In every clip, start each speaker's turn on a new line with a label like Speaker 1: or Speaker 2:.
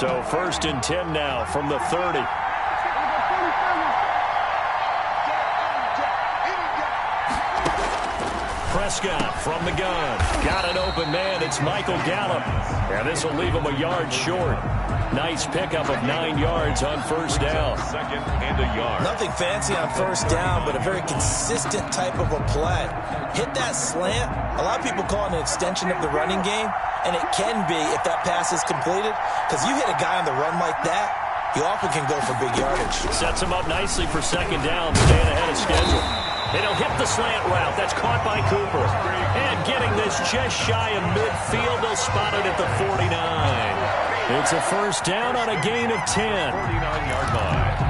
Speaker 1: So 1st and 10 now from the 30. Prescott from the gun. Got an open man. It's Michael Gallup. And this will leave him a yard short. Nice pickup of 9 yards on 1st down.
Speaker 2: 2nd and a yard.
Speaker 3: Nothing fancy on 1st down, but a very consistent type of a play. Hit that slant. A lot of people call it an extension of the running game, and it can be if that pass is completed, because you hit a guy on the run like that, you often can go for big yardage.
Speaker 1: Sets him up nicely for 2nd down, staying ahead of schedule. And he'll hit the slant route. That's caught by Cooper. And getting this just shy of midfield, they'll spot it at the 49. It's a 1st down on a gain of 10.
Speaker 2: 49-yard line.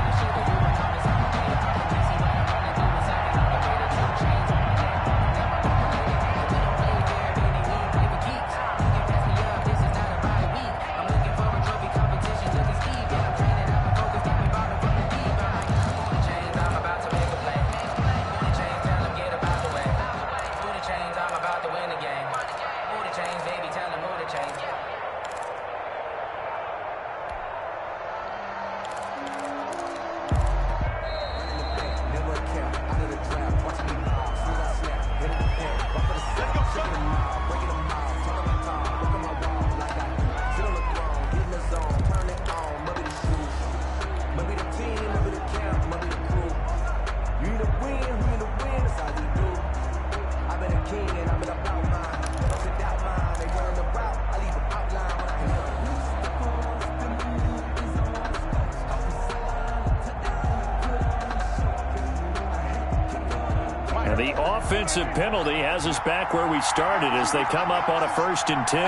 Speaker 1: The offensive penalty has us back where we started as they come up on a 1st and 10.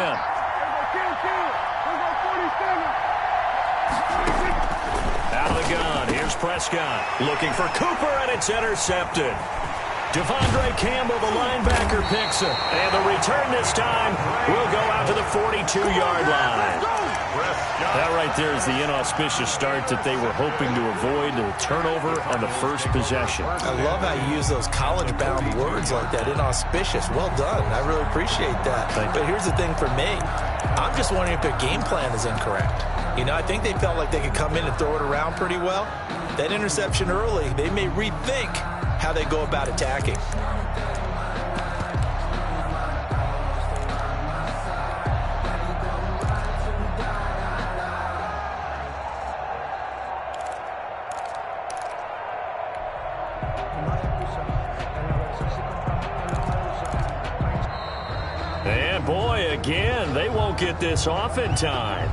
Speaker 1: Out of the gun, here's Prescott. Looking for Cooper, and it's intercepted. Devondre Campbell, the linebacker, picks it. And the return this time will go out to the 42-yard line. That right there is the inauspicious start that they were hoping to avoid, the turnover on the first possession.
Speaker 3: I love how you use those college-bound words like that, inauspicious. Well done. I really appreciate that. But here's the thing for me. I'm just wondering if their game plan is incorrect. You know, I think they felt like they could come in and throw it around pretty well. That interception early, they may rethink how they go about attacking.
Speaker 1: And boy, again, they won't get this off in time.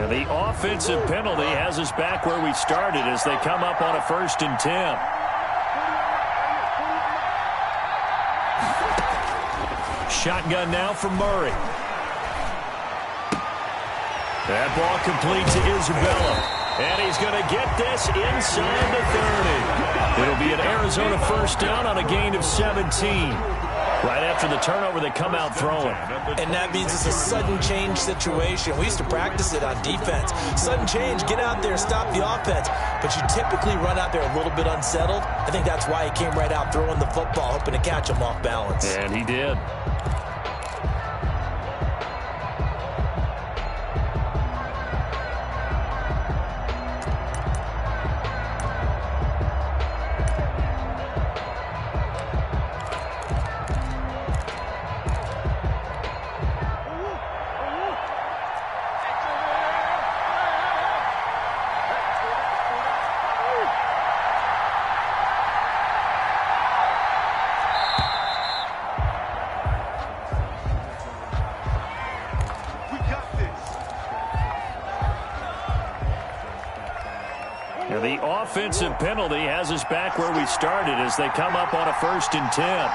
Speaker 1: The offensive penalty has us back where we started as they come up on a 1st and 10. Shotgun now from Murray. That ball complete to Isabella. And he's going to get this inside the 30. It'll be an Arizona 1st down on a gain of 17. Right after the turnover, they come out throwing.
Speaker 3: And that means it's a sudden change situation. We used to practice it on defense. Sudden change, get out there, stop the offense. But you typically run out there a little bit unsettled. I think that's why he came right out throwing the football, hoping to catch him off balance.
Speaker 1: And he did. The offensive penalty has us back where we started as they come up on a 1st and 10.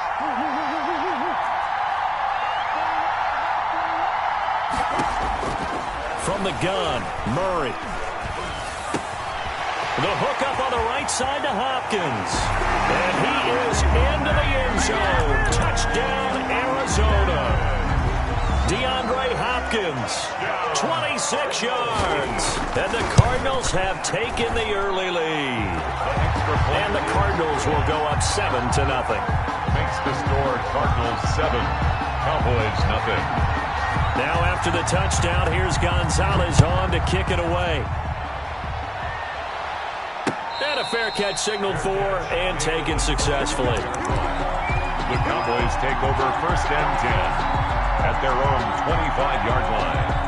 Speaker 1: From the gun, Murray. The hook up on the right side to Hopkins. And he is into the end zone. Touchdown, Arizona. DeAndre Hopkins, 26 yards. And the Cardinals have taken the early lead. And the Cardinals will go up 7-0.
Speaker 2: Makes the score Cardinals 7, Cowboys nothing.
Speaker 1: Now after the touchdown, here's Gonzalez on to kick it away. And a fair catch signaled for and taken successfully.
Speaker 2: The Cowboys take over 1st and 10 at their own 25-yard line.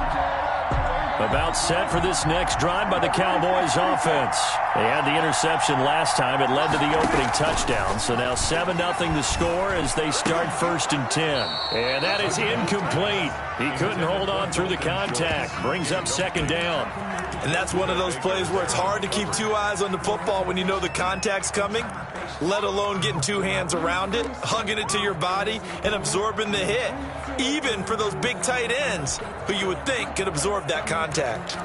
Speaker 1: About set for this next drive by the Cowboys offense. They had the interception last time. It led to the opening touchdown. So now 7-0 the score as they start 1st and 10. And that is incomplete. He couldn't hold on through the contact. Brings up 2nd down.
Speaker 3: And that's one of those plays where it's hard to keep 2 eyes on the football when you know the contact's coming, let alone getting 2 hands around it, hugging it to your body, and absorbing the hit, even for those big tight ends who you would think could absorb that contact.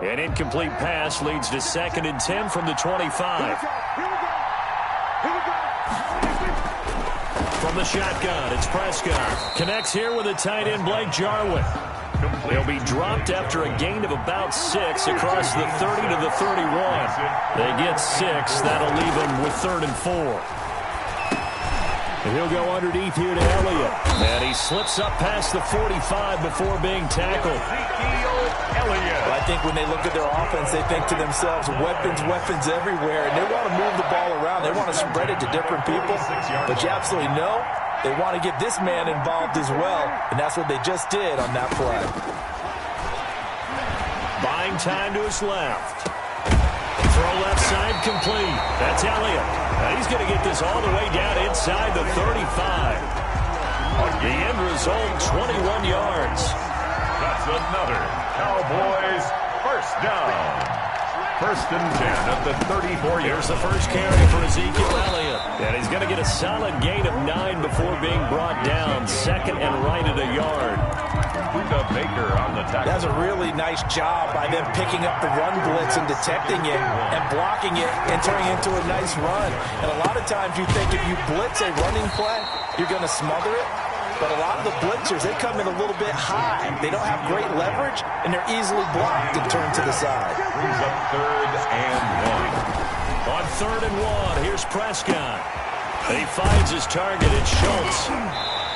Speaker 1: An incomplete pass leads to 2nd and 10 from the 25. From the shotgun, it's Prescott. Connects here with a tight end, Blake Jarwin. He'll be dropped after a gain of about 6 across the 30 to the 31. They get 6. That'll leave them with 3rd and 4. And he'll go underneath here to Elliott. And he slips up past the 45 before being tackled.
Speaker 2: Elliott.
Speaker 3: I think when they look at their offense, they think to themselves, weapons, weapons everywhere. And they want to move the ball around. They want to spread it to different people. But you absolutely know they want to get this man involved as well. And that's what they just did on that play.
Speaker 1: Buying time to his left. Throw left side complete. That's Elliott. Now he's going to get this all the way down inside the 35. The end result, 21 yards.
Speaker 2: That's another Cowboys 1st down. 1st and 10 at the 34.
Speaker 1: Here's the first carry for Ezekiel Elliott. And he's going to get a solid gain of 9 before being brought down. 2nd and right at a yard.
Speaker 2: Buda Baker on the tackle.
Speaker 3: That's a really nice job by them picking up the run blitz and detecting it and blocking it and turning it into a nice run. And a lot of times you think if you blitz a running play, you're going to smother it. But a lot of the blitzers, they come in a little bit high. They don't have great leverage, and they're easily blocked and turned to the side.
Speaker 2: Brings up 3rd and 1.
Speaker 1: On 3rd and 1, here's Prescott. He finds his target. It's Schultz.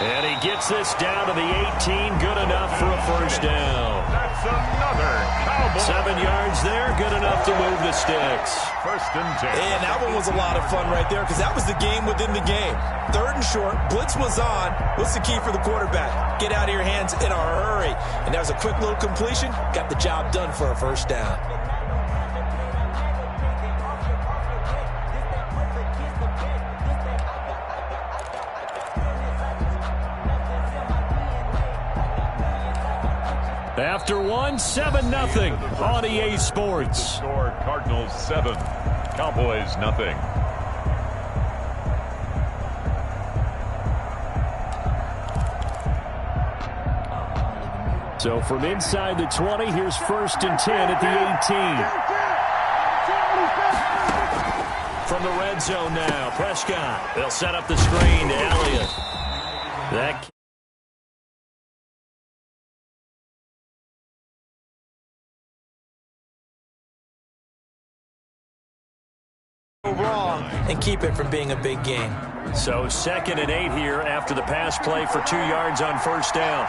Speaker 1: And he gets this down to the 18. Good enough for a 1st down.
Speaker 2: That's another Cowboy.
Speaker 1: 7 yards there. Good enough to move the sticks.
Speaker 2: 1st and 10.
Speaker 3: And that one was a lot of fun right there because that was the game within the game. 3rd and short. Blitz was on. What's the key for the quarterback? Get out of your hands in a hurry. And that was a quick little completion. Got the job done for a 1st down.
Speaker 1: After 7-0 on EA Sports.
Speaker 2: Score Cardinals 7, Cowboys nothing.
Speaker 1: So from inside the 20, here's 1st and 10 at the 18. From the red zone now, Prescott. They'll set up the screen to Elliott. That
Speaker 3: wrong and keep it from being a big game.
Speaker 1: So 2nd and 8 here after the pass play for 2 yards on 1st down.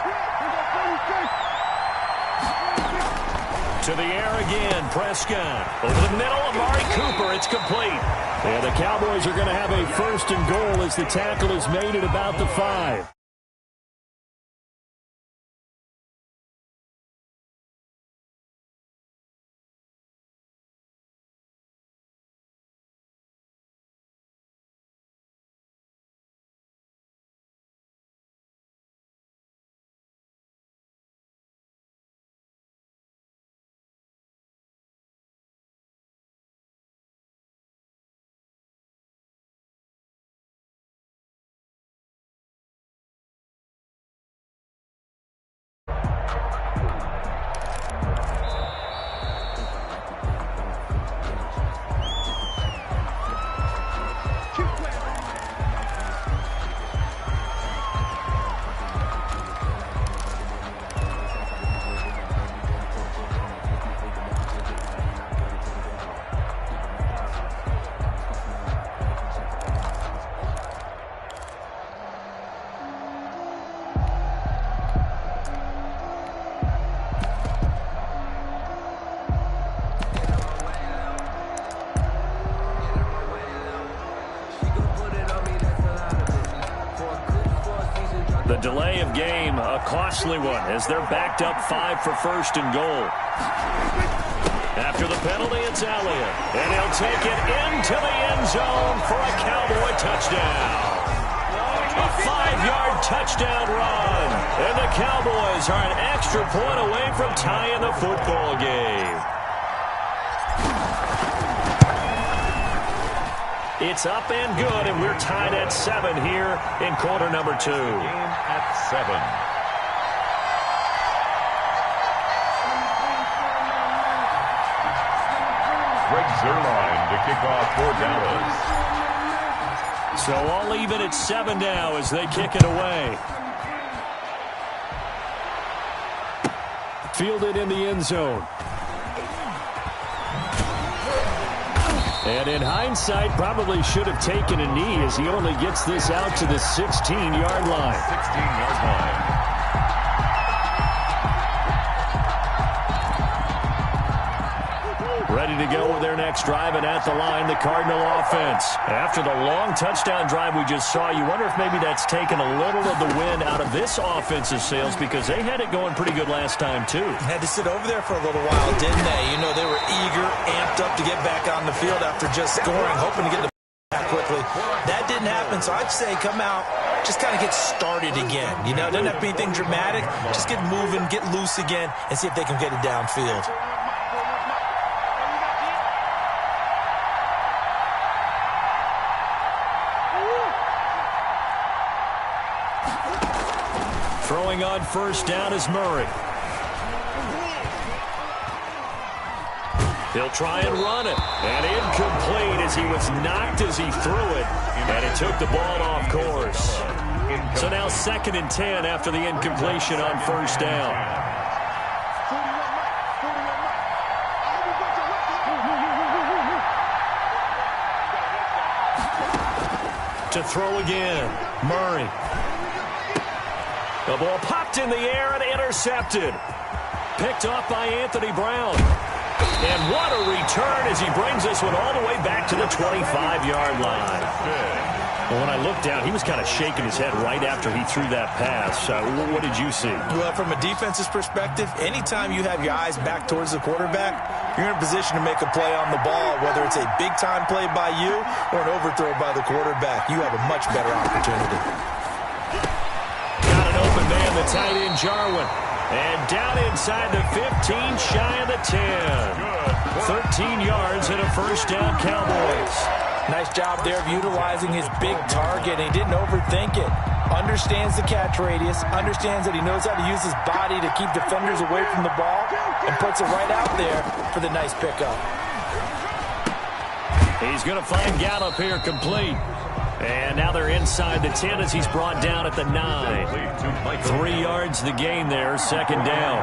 Speaker 1: To the air again, Prescott. Over the middle, Amari Cooper. It's complete. And the Cowboys are going to have a 1st and goal as the tackle is made at about the 5. The delay of game, a costly one, as they're backed up 5 for first and goal. After the penalty, it's Elliott. And he'll take it into the end zone for a Cowboy touchdown. A 5-yard touchdown run. And the Cowboys are an extra point away from tying the football game. It's up and good, and we're tied at 7 here in quarter number 2.
Speaker 2: Game at 7. Greg Zuerlein to kick off for Dallas.
Speaker 1: So all even at 7 now as they kick it away. Fielded in the end zone. And in hindsight, probably should have taken a knee as he only gets this out to the 16-yard line.
Speaker 2: 16-yard line.
Speaker 1: Ready to go with their next drive, and at the line, the Cardinal offense. After the long touchdown drive we just saw, you wonder if maybe that's taken a little of the wind out of this offensive sails, because they had it going pretty good last time, too.
Speaker 3: Had to sit over there for a little while, didn't they? You know, they were eager, amped up to get back on the field after just scoring, hoping to get the back quickly. That didn't happen, so I'd say come out, just kind of get started again. You know, it doesn't have to be anything dramatic. Just get moving, get loose again, and see if they can get it downfield.
Speaker 1: Throwing on first down is Murray. He'll try and run it. And incomplete as he was knocked as he threw it. And it took the ball off course. So now 2nd and 10 after the incompletion on first down. To throw again, Murray. The ball popped in the air and intercepted. Picked off by Anthony Brown. And what a return as he brings this one all the way back to the 25-yard line. Well, when I looked down, he was kind of shaking his head right after he threw that pass. What did you see?
Speaker 3: Well, from a defense's perspective, anytime you have your eyes back towards the quarterback, you're in a position to make a play on the ball, whether it's a big-time play by you or an overthrow by the quarterback. You have a much better opportunity.
Speaker 1: Got an open man, the tight end, Jarwin. And down inside the 15, shy of the 10. 13 yards and a first down, Cowboys.
Speaker 3: Nice job there of utilizing his big target. He didn't overthink it. Understands the catch radius. Understands that he knows how to use his body to keep defenders away from the ball. And puts it right out there for the nice pickup.
Speaker 1: He's going to find Gallup here complete. And now they're inside the 10 as he's brought down at the 9. 3 yards the gain there, 2nd down.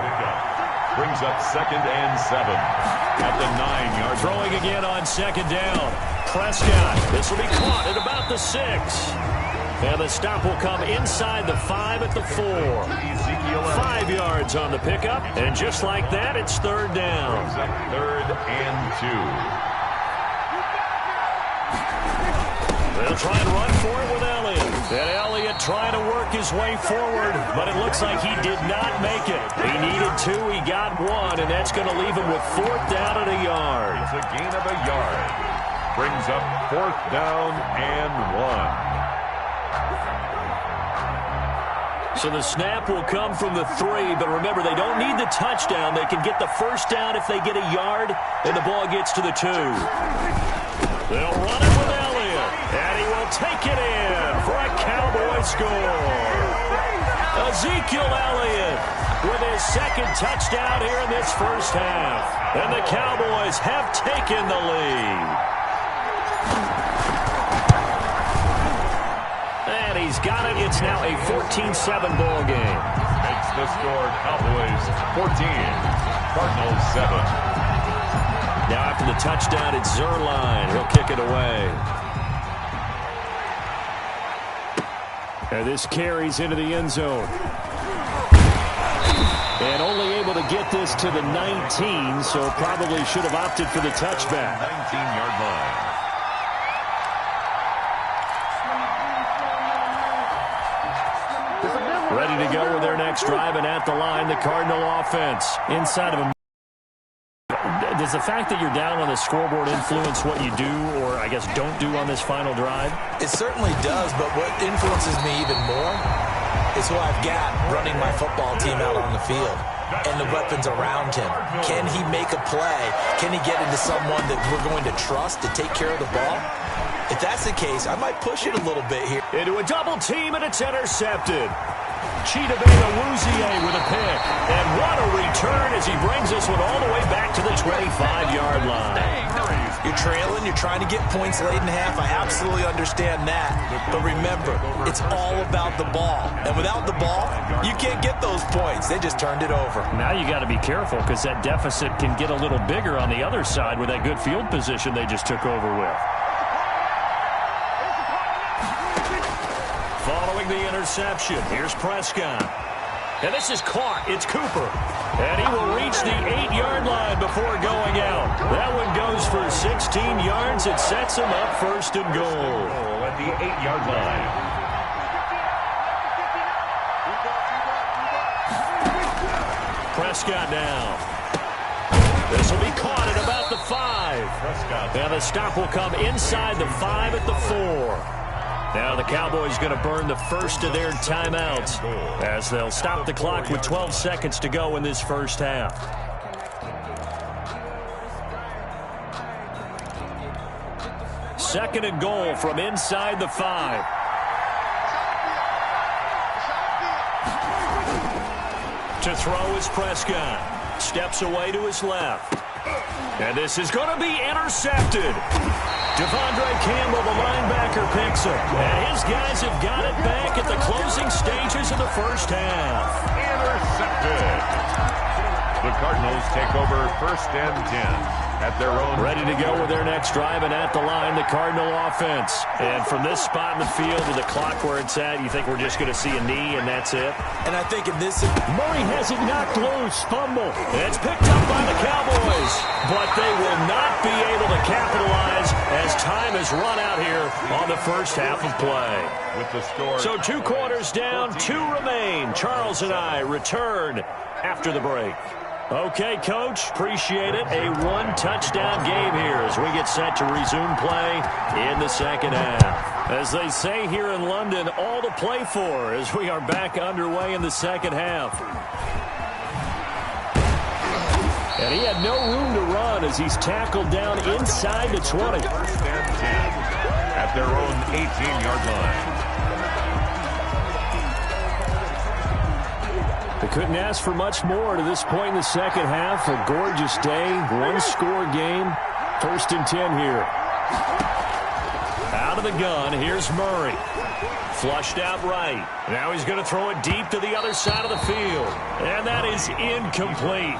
Speaker 2: Brings up 2nd and 7 at the 9-yard line.
Speaker 1: Throwing again on 2nd down. Prescott, this will be caught at about the 6. And the stop will come inside the 5 at the 4. 5 yards on the pickup, and just like that, it's 3rd down.
Speaker 2: Brings up 3rd and 2.
Speaker 1: They'll try and run for it with Elliott. And Elliott trying to work his way forward, but it looks like he did not make it. He needed 2, he got 1, and that's going to leave him with 4th down and a yard.
Speaker 2: It's a gain of a yard. Brings up 4th down and 1.
Speaker 1: So the snap will come from the 3, but remember, they don't need the touchdown. They can get the first down if they get a yard, and the ball gets to the 2. They'll run it with Elliott, and he will take it in for a Cowboy score. Ezekiel Elliott with his 2nd touchdown here in this first half. And the Cowboys have taken the lead. And he's got it. It's now a 14-7 ball game.
Speaker 2: Makes the score Cowboys 14, Cardinals 7.
Speaker 1: Now after the touchdown, it's Zuerlein. He'll kick it away. And this carries into the end zone. And only able to get this to the 19, so probably should have opted for the touchback.
Speaker 2: 19-yard line.
Speaker 4: Disability.
Speaker 1: Ready to go with their next drive, and at the line, the Cardinal offense. Inside of a... Does the fact that you're down on the scoreboard influence what you do, or I guess don't do on this final drive?
Speaker 3: It certainly does, but what influences me even more is who I've got running my football team out on the field and the weapons around him. Can he make a play? Can he get into someone that we're going to trust to take care of the ball? If that's the case, I might push it a little bit here.
Speaker 1: Into a double team, and it's intercepted. Chidobe-Awuzie with a pick. And what a return as he brings this one all the way back to the 25-yard line.
Speaker 3: You're trailing, you're trying to get points late in half. I absolutely understand that. But remember, it's all about the ball. And without the ball, you can't get those points. They just turned it over.
Speaker 1: Now you got to be careful because that deficit can get a little bigger on the other side with that good field position they just took over with. Following the interception, here's Prescott. And this is caught. It's Cooper. And he will reach the 8-yard line before going out. That one goes for 16 yards. It sets him up first and goal.
Speaker 2: At the 8-yard line.
Speaker 1: Prescott now. This will be caught at about the 5. And the stop will come inside the 5 at the 4. Now the Cowboys going to burn the first of their timeouts as they'll stop the clock with 12 seconds to go in this first half. Second and goal from inside the 5. To throw is Prescott. Steps away to his left. And this is going to be intercepted. Devondre Campbell, the linebacker, picks it. And his guys have got it back at the closing stages of the first half.
Speaker 2: Intercepted. The Cardinals take over first and 10 at their own.
Speaker 1: Ready to go with their next drive, and at the line, the Cardinal offense. And from this spot in the field with the clock where it's at, you think we're just going to see a knee and that's it?
Speaker 3: And I think in this...
Speaker 1: Murray has it knocked loose. Fumble. And it's picked up by the Cowboys. But they will not be able to capitalize as time has run out here on the first half of play.
Speaker 2: With the score.
Speaker 1: So 2 quarters down, 2 remain. Charles and I return after the break. Okay, Coach, appreciate it. A 1-touchdown game here as we get set to resume play in the second half. As they say here in London, all to play for as we are back underway in the second half. And he had no room to run as he's tackled down inside the 20.
Speaker 2: First and 10 at their own 18-yard line.
Speaker 1: They couldn't ask for much more to this point in the second half. A gorgeous day, 1-score game. First and 10 here. Out of the gun, here's Murray. Flushed out right. Now he's going to throw it deep to the other side of the field. And that is incomplete.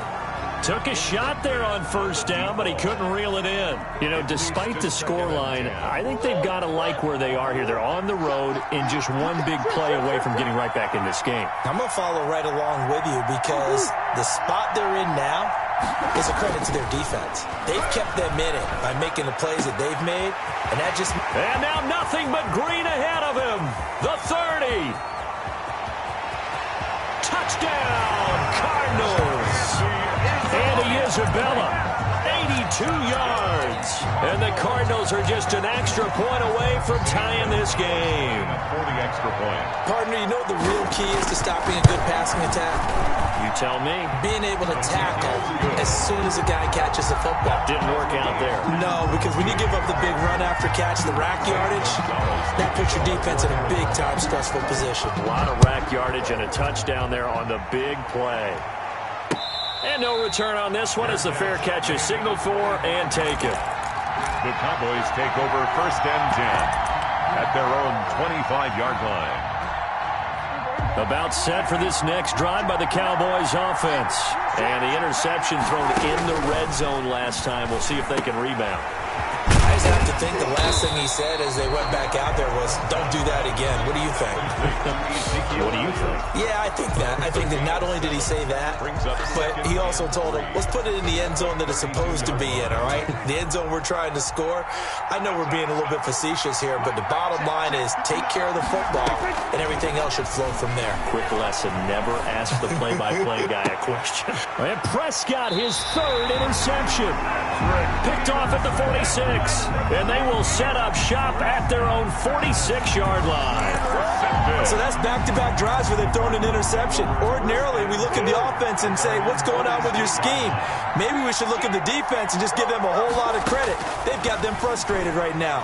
Speaker 1: Took a shot there on first down, but he couldn't reel it in. You know, despite the scoreline, I think they've got to like where they are here. They're on the road and just one big play away from getting right back in this game.
Speaker 3: I'm going to follow right along with you because the spot they're in now is a credit to their defense. They've kept them in it by making the plays that they've made, and that just...
Speaker 1: And now nothing but green ahead of him. The 30. Touchdown, Cardinals. Andy Isabella, 82 yards. And the Cardinals are just an extra point away from tying this game.
Speaker 2: For the extra point.
Speaker 3: Partner, you know what the real key is to stopping a good passing attack?
Speaker 1: You tell me.
Speaker 3: Being able to tackle as soon as a guy catches the football.
Speaker 1: Didn't work out there.
Speaker 3: No, because when you give up the big run after catch, the rack yardage, that puts your defense in a big-time stressful position.
Speaker 1: A lot of rack yardage and a touchdown there on the big play. And no return on this one as the fair catch is signaled for and taken.
Speaker 2: The Cowboys take over first and 10 at their own 25-yard line.
Speaker 1: About set for this next drive by the Cowboys offense. And the interception thrown in the red zone last time. We'll see if they can rebound.
Speaker 3: I almost have to think the last thing he said as they went back out there was, don't do that again. What do you think?
Speaker 1: What do you think?
Speaker 3: Yeah, I think that. I think that not only did he say that, but he also told him, let's put it in the end zone that it's supposed to be in, all right? The end zone we're trying to score. I know we're being a little bit facetious here, but the bottom line is take care of the football, and everything else should flow from there.
Speaker 1: Quick lesson, never ask the play-by-play guy a question. And Prescott, his third interception. Picked off at the 46, and they will set up shop at their own 46-yard line.
Speaker 3: So that's back-to-back drives where they've thrown an interception. Ordinarily, we look at the offense and say, what's going on with your scheme? Maybe we should look at the defense and just give them a whole lot of credit. They've got them frustrated right now.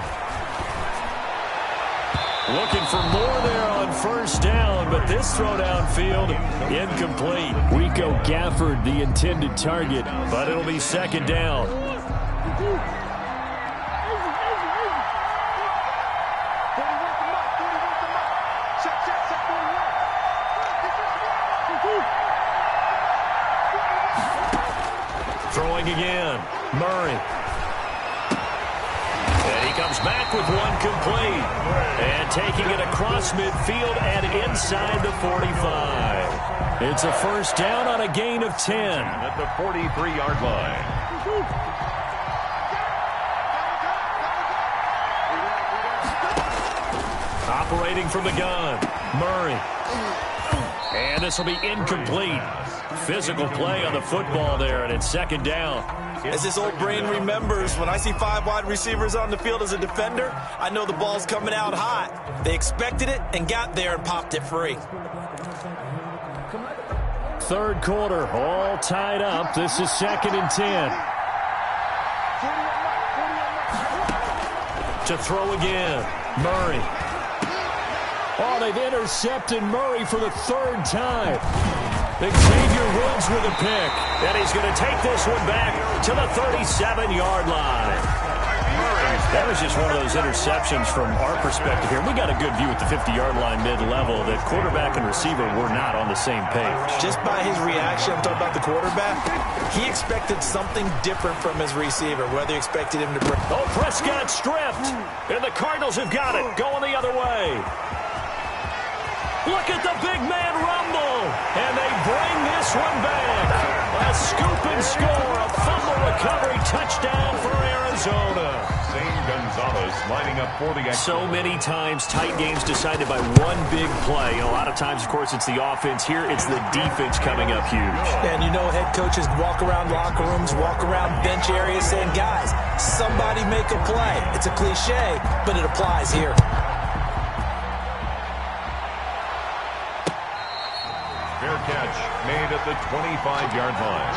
Speaker 1: Looking for more there on first down, but this throw downfield, incomplete. Rico Gafford, the intended target, but it'll be second down. Throwing again, Murray. And he comes back with one complete. And taking it across midfield and inside the 45. It's a first down on a gain of 10.
Speaker 2: At the 43-yard line.
Speaker 1: Operating from the gun, Murray. And this will be incomplete. Physical play on the football there, and it's second down.
Speaker 3: As this old brain remembers, when I see 5 wide receivers on the field as a defender, I know the ball's coming out hot. They expected it and got there and popped it free.
Speaker 1: Third quarter, all tied up. This is second and 10. To throw again, Murray. Oh, they've intercepted Murray for the third time. Xavier Woods with a pick. And he's going to take this one back to the 37-yard line. That was just one of those interceptions from our perspective here. We got a good view at the 50-yard line mid-level that quarterback and receiver were not on the same page.
Speaker 3: Just by his reaction, I'm talking about the quarterback, he expected something different from his receiver, whether he expected him to break.
Speaker 1: Oh, Prescott stripped. And the Cardinals have got it, going the other way. Look at the big man rumble. And they bring this one back. A scoop and score. A fumble recovery touchdown for Arizona.
Speaker 2: Zane Gonzalez lining up for the extra.
Speaker 1: So many times tight games decided by one big play. And a lot of times, of course, it's the offense. Here, it's the defense coming up huge.
Speaker 3: And you know head coaches walk around locker rooms, walk around bench areas saying, guys, somebody make a play. It's a cliche, but it applies here.
Speaker 2: Fair catch made at the 25-yard line.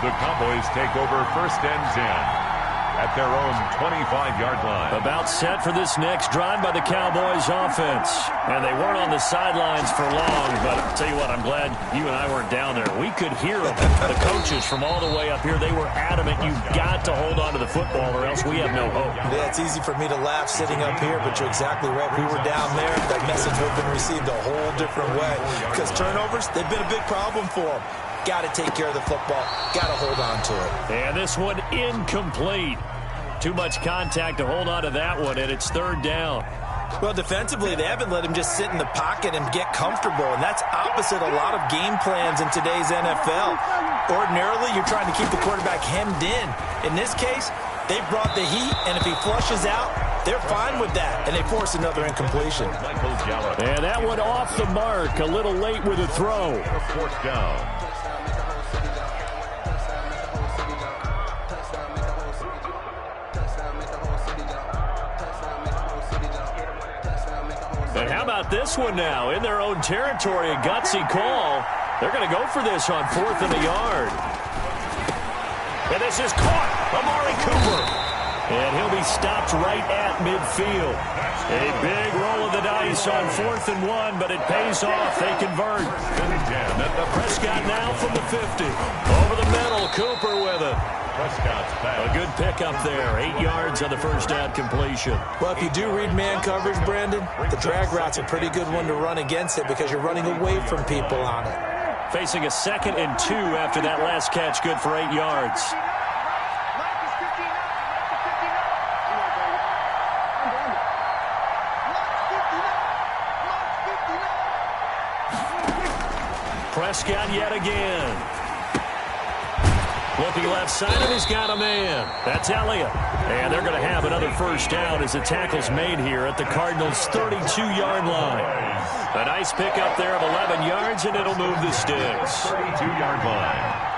Speaker 2: The Cowboys take over first and 10 at their own 25-yard line.
Speaker 1: About set for this next drive by the Cowboys offense. And they weren't on the sidelines for long, but I'll tell you what, I'm glad you and I weren't down there. We could hear them. The coaches from all the way up here, they were adamant, you've got to hold on to the football or else we have no hope.
Speaker 3: Yeah, it's easy for me to laugh sitting up here, but you're exactly right. We were down there. That message would have been received a whole different way. Because turnovers, they've been a big problem for them. Got to take care of the football. Got to hold on to it.
Speaker 1: And this one incomplete. Too much contact to hold on to that one, and it's third down.
Speaker 3: Well, defensively, they haven't let him just sit in the pocket and get comfortable, and that's opposite a lot of game plans in today's NFL. Ordinarily, you're trying to keep the quarterback hemmed in. In this case, they brought the heat, and if he flushes out, they're fine with that, and they force another incompletion.
Speaker 1: And that one off the mark, a little late with a throw.
Speaker 2: Fourth down.
Speaker 1: And how about this one now? In their own territory, a gutsy call. They're going to go for this on 4th and a yard. And this is caught. Amari Cooper. And he'll be stopped right at midfield. A big roll of the dice on 4th and 1, but it pays off. They convert. Prescott now from the 50. Over the middle, Cooper with it. A good pickup there. 8 yards on the first down completion.
Speaker 3: Well, if you do read man coverage, Brandon, the drag route's a pretty good one to run against it because you're running away from people on it.
Speaker 1: Facing a 2nd and 2 after that last catch, good for 8 yards. Prescott yet again. Looking left side, and he's got a man. That's Elliott. And they're going to have another first down as the tackle's made here at the Cardinals' 32-yard line. A nice pickup there of 11 yards, and it'll move the sticks.
Speaker 2: 32-yard line.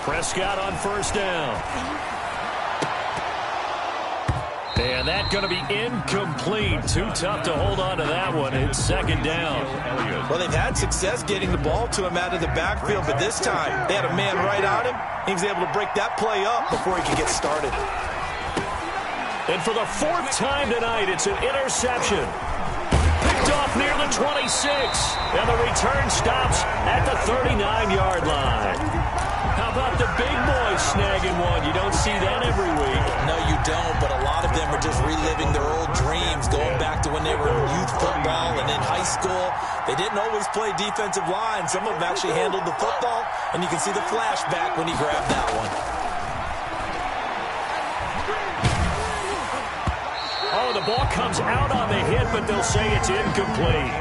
Speaker 1: Prescott on first down. And that's going to be incomplete. Too tough to hold on to that one. It's second down.
Speaker 3: Well, they've had success getting the ball to him out of the backfield, but this time they had a man right on him. He was able to break that play up before he could get started.
Speaker 1: And for the fourth time tonight, it's an interception. Picked off near the 26. And the return stops at the 39-yard line. How about the big boys snagging one? You don't see that every week.
Speaker 3: No, you don't, but a lot of them are just reliving their old dreams, going back to when they were in youth football and in high school. They didn't always play defensive line. Some of them actually handled the football, and you can see the flashback when he grabbed that one.
Speaker 1: Oh, the ball comes out on the hit, but they'll say it's incomplete.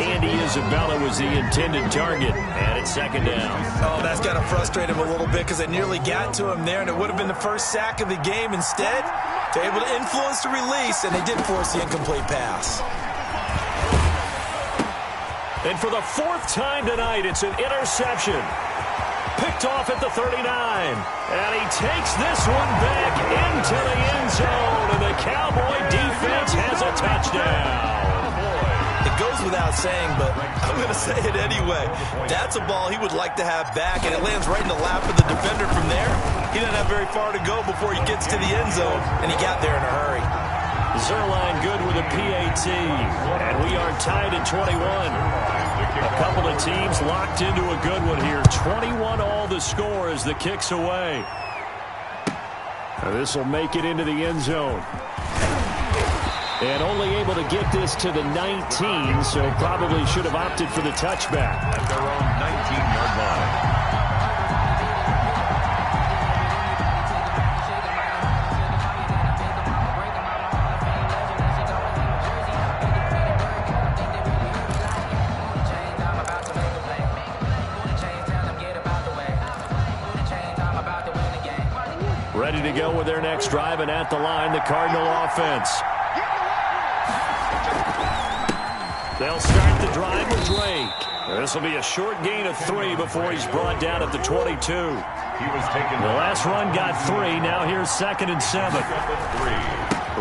Speaker 1: Andy Isabella was the intended target, and it's second down.
Speaker 3: Oh, that's got to frustrate him a little bit because they nearly got to him there, and it would have been the first sack of the game. Instead, they're able to influence the release, and they did force the incomplete pass.
Speaker 1: And for the fourth time tonight, it's an interception. Picked off at the 39. And he takes this one back into the end zone. And the Cowboy defense has a touchdown.
Speaker 3: It goes without saying, but I'm going to say it anyway. That's a ball he would like to have back, and it lands right in the lap of the defender from there. He doesn't have very far to go before he gets to the end zone, and he got there in a hurry.
Speaker 1: Zerline good with a PAT. And we are tied at 21. A couple of teams locked into a good one here. 21 all the score as the kick's away. This will make it into the end zone. And only able to get this to the 19, so probably should have opted for the touchback.
Speaker 2: At their own 19-yard line.
Speaker 1: Ready to go with their next drive, and at the line, the Cardinal offense. They'll start the drive with Drake. This will be a short gain of 3 before he's brought down at the 22.
Speaker 2: He was taken.
Speaker 1: The last run got 3. Now here's 2nd and 7.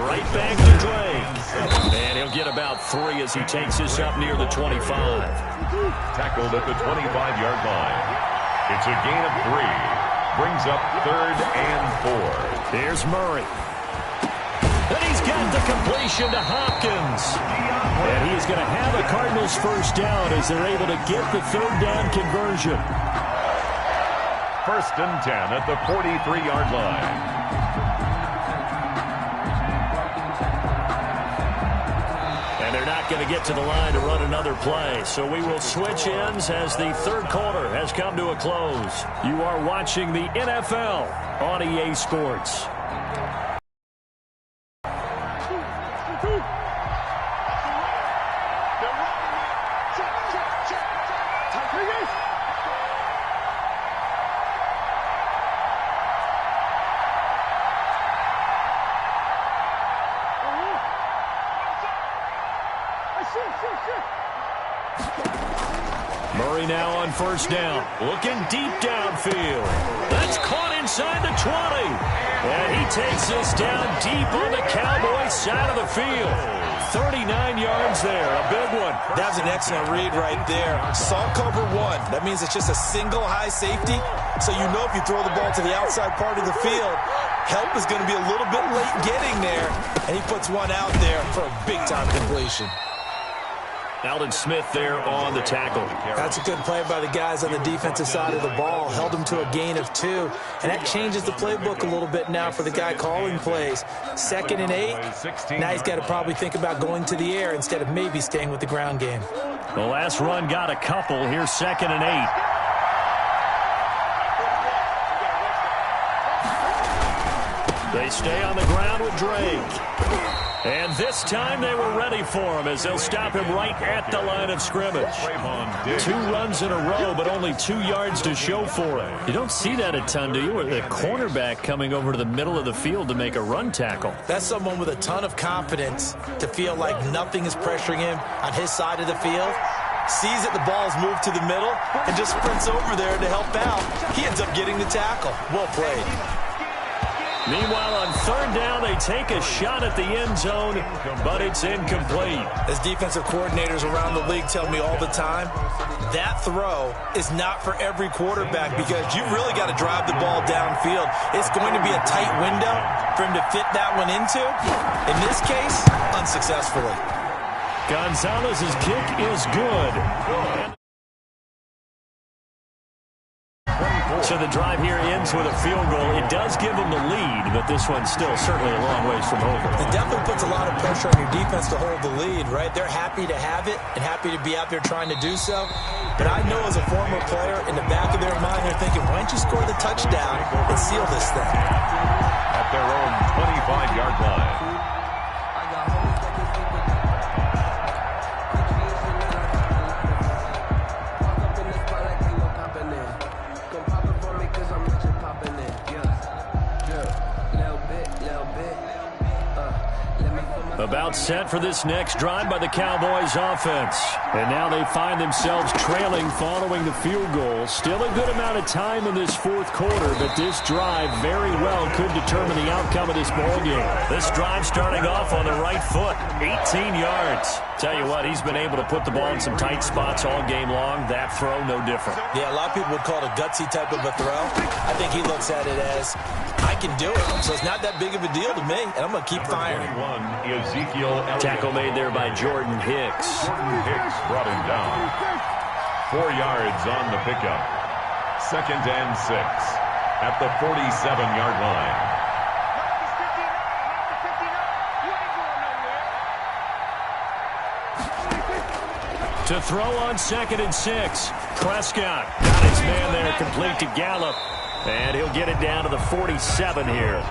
Speaker 1: Right back to Drake. And he'll get about 3 as he takes this up near the 25.
Speaker 2: Tackled at the 25-yard line. It's a gain of 3. Brings up 3rd and 4.
Speaker 1: Here's Murray. And he's got the completion to Hopkins. And he's going to have a Cardinals first down as they're able to get the 3rd down conversion.
Speaker 2: 1st and 10 at the 43-yard line.
Speaker 1: And they're not going to get to the line to run another play. So we will switch ends as the 3rd quarter has come to a close. You are watching the NFL on EA Sports. Murray now on first down, looking deep downfield. That's caught inside the 20. And he takes this down deep on the Cowboys side of the field. 39 yards there, a big one.
Speaker 3: That was an excellent read right there. Saw cover 1. That means it's just a single high safety. So you know if you throw the ball to the outside part of the field, help is going to be a little bit late getting there. And he puts one out there for a big-time completion.
Speaker 1: Aldon Smith there on the tackle.
Speaker 3: That's a good play by the guys on the defensive side of the ball. Held him to a gain of 2. And that changes the playbook a little bit now for the guy calling plays. 2nd and 8. Now he's got to probably think about going to the air instead of maybe staying with the ground game.
Speaker 1: The last run got a couple. Here's 2nd and 8. They stay on the ground with Drake. And this time they were ready for him as they'll stop him right at the line of scrimmage. 2 runs in a row, but only 2 yards to show for it. You don't see that a ton, do you? With a cornerback coming over to the middle of the field to make a run tackle.
Speaker 3: That's someone with a ton of confidence to feel like nothing is pressuring him on his side of the field. Sees that the ball has moved to the middle and just sprints over there to help out. He ends up getting the tackle. Well played.
Speaker 1: Meanwhile, on 3rd down, they take a shot at the end zone, but it's incomplete.
Speaker 3: As defensive coordinators around the league tell me all the time, that throw is not for every quarterback because you really got to drive the ball downfield. It's going to be a tight window for him to fit that one into. In this case, unsuccessfully.
Speaker 1: Gonzalez's kick is good. So the drive here ends with a field goal. It does give them the lead, but this one's still certainly a long ways from over.
Speaker 3: It definitely puts a lot of pressure on your defense to hold the lead, right? They're happy to have it and happy to be out there trying to do so. But I know as a former player, in the back of their mind, they're thinking, why don't you score the touchdown and seal this thing?
Speaker 2: At their own 25-yard line.
Speaker 1: About set for this next drive by the Cowboys offense. And now they find themselves trailing following the field goal. Still a good amount of time in this 4th quarter, but this drive very well could determine the outcome of this ballgame. This drive starting off on the right foot, 18 yards. Tell you what, he's been able to put the ball in some tight spots all game long. That throw, no different.
Speaker 3: Yeah, a lot of people would call it a gutsy type of a throw. I think he looks at it as, I can do it, so it's not that big of a deal to me, and I'm going to keep firing.
Speaker 1: Tackle made there by Jordan Hicks.
Speaker 2: Jordan Hicks brought him down. 4 yards on the pickup. 2nd and 6 at the 47-yard line.
Speaker 1: To throw on 2nd and 6. Prescott got his man there, complete to Gallup. And he'll get it down to the 47 here.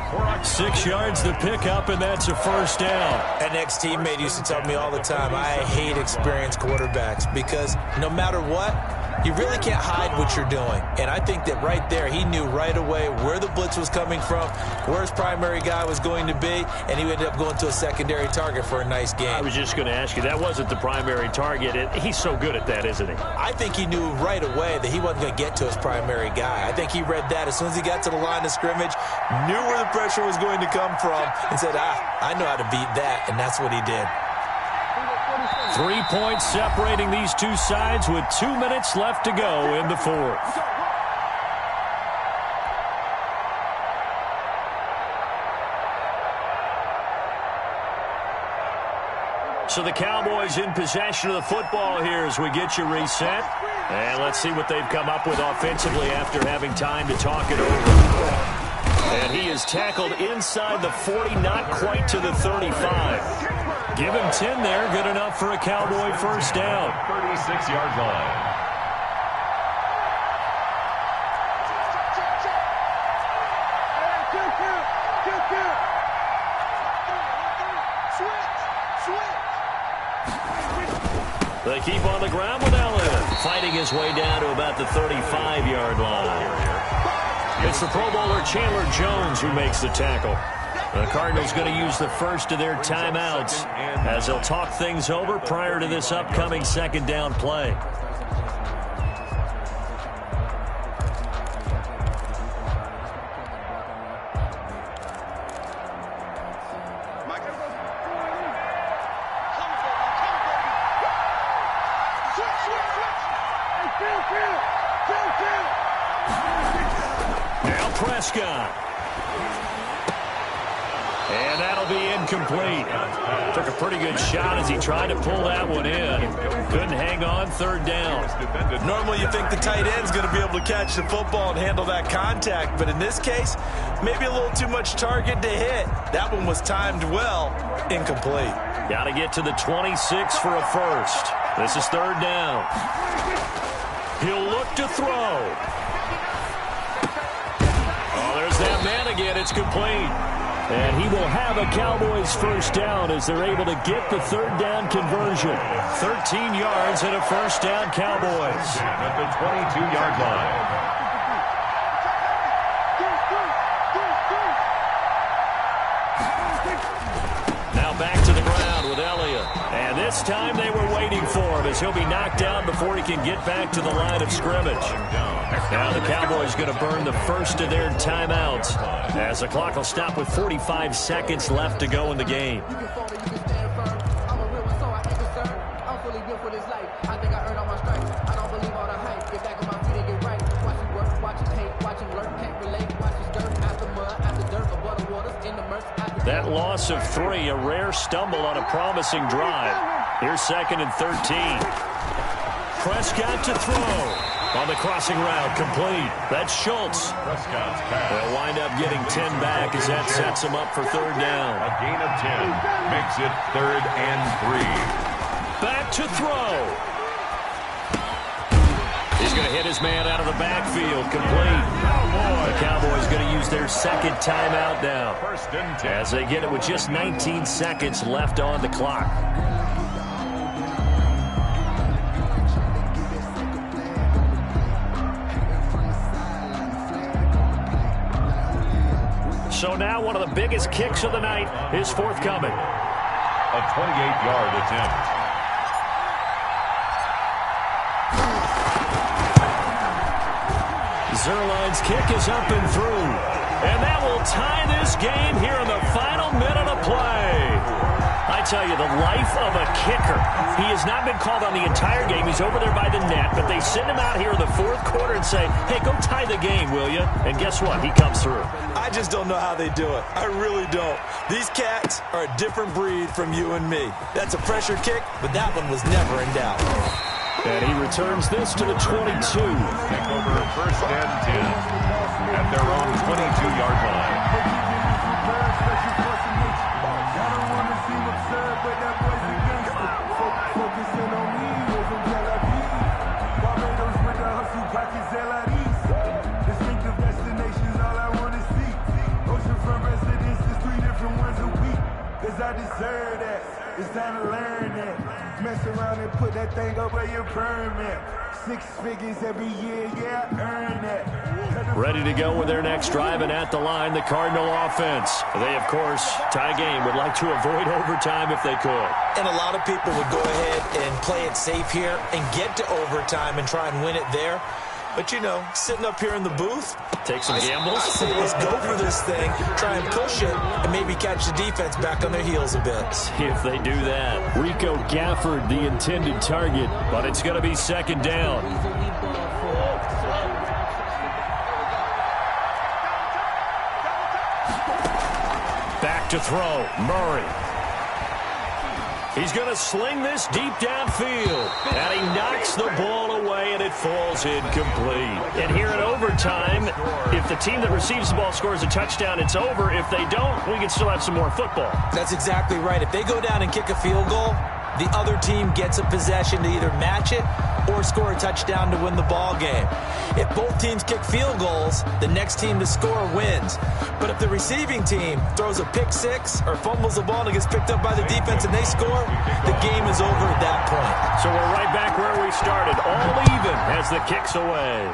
Speaker 1: 6 yards to pick up, and that's a 1st down.
Speaker 3: An ex-teammate used to tell me all the time, I hate experienced quarterbacks because no matter what, you really can't hide what you're doing. And I think that right there, he knew right away where the blitz was coming from, where his primary guy was going to be, and he ended up going to a secondary target for a nice game.
Speaker 1: I was just going to ask you, that wasn't the primary target. He's so good at that, isn't he?
Speaker 3: I think he knew right away that he wasn't going to get to his primary guy. I think he read that as soon as he got to the line of scrimmage, knew where the pressure was going to come from, and said, I know how to beat that, and that's what he did.
Speaker 1: 3 points separating these two sides with 2 minutes left to go in the 4th. So the Cowboys in possession of the football here as we get you reset. And let's see what they've come up with offensively after having time to talk it over. And he is tackled inside the 40, not quite to the 35. Give him 10 there, good enough for a Cowboy 1st down.
Speaker 2: 36-yard line.
Speaker 1: They keep on the ground with Allen, fighting his way down to about the 35-yard line. It's the Pro Bowler Chandler Jones who makes the tackle. The Cardinals going to use the first of their timeouts as they'll talk things over prior to this upcoming 2nd down play. Now Prescott. And that'll be incomplete. Took a pretty good shot as he tried to pull that one in. Couldn't hang on, 3rd down.
Speaker 3: Normally you think the tight end's going to be able to catch the football and handle that contact, but in this case, maybe a little too much target to hit. That one was timed well, incomplete.
Speaker 1: Got to get to the 26 for a 1st. This is 3rd down. He'll look to throw. Oh, there's that man again. It's complete. And he will have a Cowboys first down as they're able to get the third down conversion. 13 yards and a first down, Cowboys.
Speaker 2: At the 22-yard line.
Speaker 1: Back to the ground with Elliott. And this time they were waiting for him as he'll be knocked down before he can get back to the line of scrimmage. Now the Cowboys going to burn the first of their timeouts as the clock will stop with 45 seconds left to go in the game. That loss of 3, a rare stumble on a promising drive. Here's 2nd and 13. Prescott to throw. On the crossing route, complete. That's Schultz.
Speaker 2: Prescott's pass.
Speaker 1: They'll wind up getting 10 back as that sets them up for third down.
Speaker 2: A gain of 10 makes it 3rd and 3.
Speaker 1: Back to throw. He's going to hit his man out of the backfield, complete. The Cowboys going to use their second timeout now as they get it with just 19 seconds left on the clock. So now one of the biggest kicks of the night is forthcoming.
Speaker 2: A 28-yard attempt.
Speaker 1: Zerline's kick is up and through. And that will tie this game here in the final minute of play. I tell you, the life of a kicker. He has not been called on the entire game. He's over there by the net, but they send him out here in the 4th quarter and say, hey, go tie the game, will you? And guess what? He comes through.
Speaker 3: I just don't know how they do it. I really don't. These cats are a different breed from you and me. That's a pressure kick, but that one was never in doubt.
Speaker 1: And he returns this to the 22.
Speaker 2: Take over 1st and 10 at their own 22-yard line.
Speaker 4: I deserve that. It's time to learn that. Mess around and put that thing up where you burn that. 6 figures every year, yeah, I earn that.
Speaker 1: Ready to go with their next drive, and at the line, the Cardinal offense. They, of course, tie game, would like to avoid overtime if they could.
Speaker 3: And a lot of people would go ahead and play it safe here and get to overtime and try and win it there. But, you know, sitting up here in the booth,
Speaker 1: take some gambles.
Speaker 3: I say let's go for this thing, try and push it, and maybe catch the defense back on their heels a bit.
Speaker 1: See if they do that. Rico Gafford, the intended target, but it's going to be 2nd down. Back to throw, Murray. He's going to sling this deep downfield. And he knocks the ball away, and it falls incomplete. And here in overtime, if the team that receives the ball scores a touchdown, it's over. If they don't, we can still have some more football.
Speaker 3: That's exactly right. If they go down and kick a field goal, the other team gets a possession to either match it or score a touchdown to win the ball game. If both teams kick field goals, the next team to score wins. But if the receiving team throws a pick six or fumbles the ball and it gets picked up by the defense and they score, the game is over at that point.
Speaker 1: So we're right back where we started, all even as the kick's away.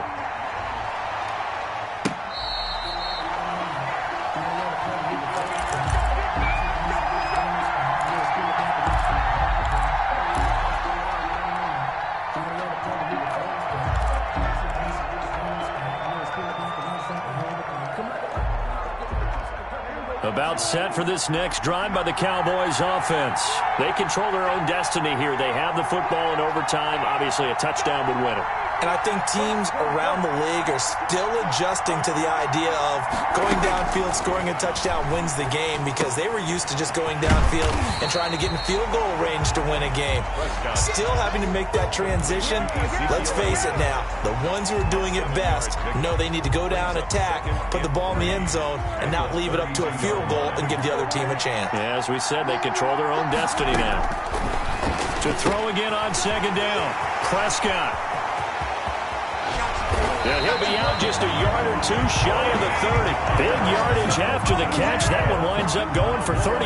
Speaker 1: About set for this next drive by the Cowboys offense. They control their own destiny here. They have the football in overtime. Obviously, a touchdown would win it.
Speaker 3: And I think teams around the league are still adjusting to the idea of going downfield, scoring a touchdown wins the game, because they were used to just going downfield and trying to get in field goal range to win a game. Still having to make that transition. Let's face it now, the ones who are doing it best know they need to go down, attack, put the ball in the end zone, and not leave it up to a field goal and give the other team a chance.
Speaker 1: Yeah, as we said, they control their own destiny now. To throw again on second down, Prescott. And he'll be out just a yard or two shy of the 30. Big yardage after the catch. That one winds up going for 36.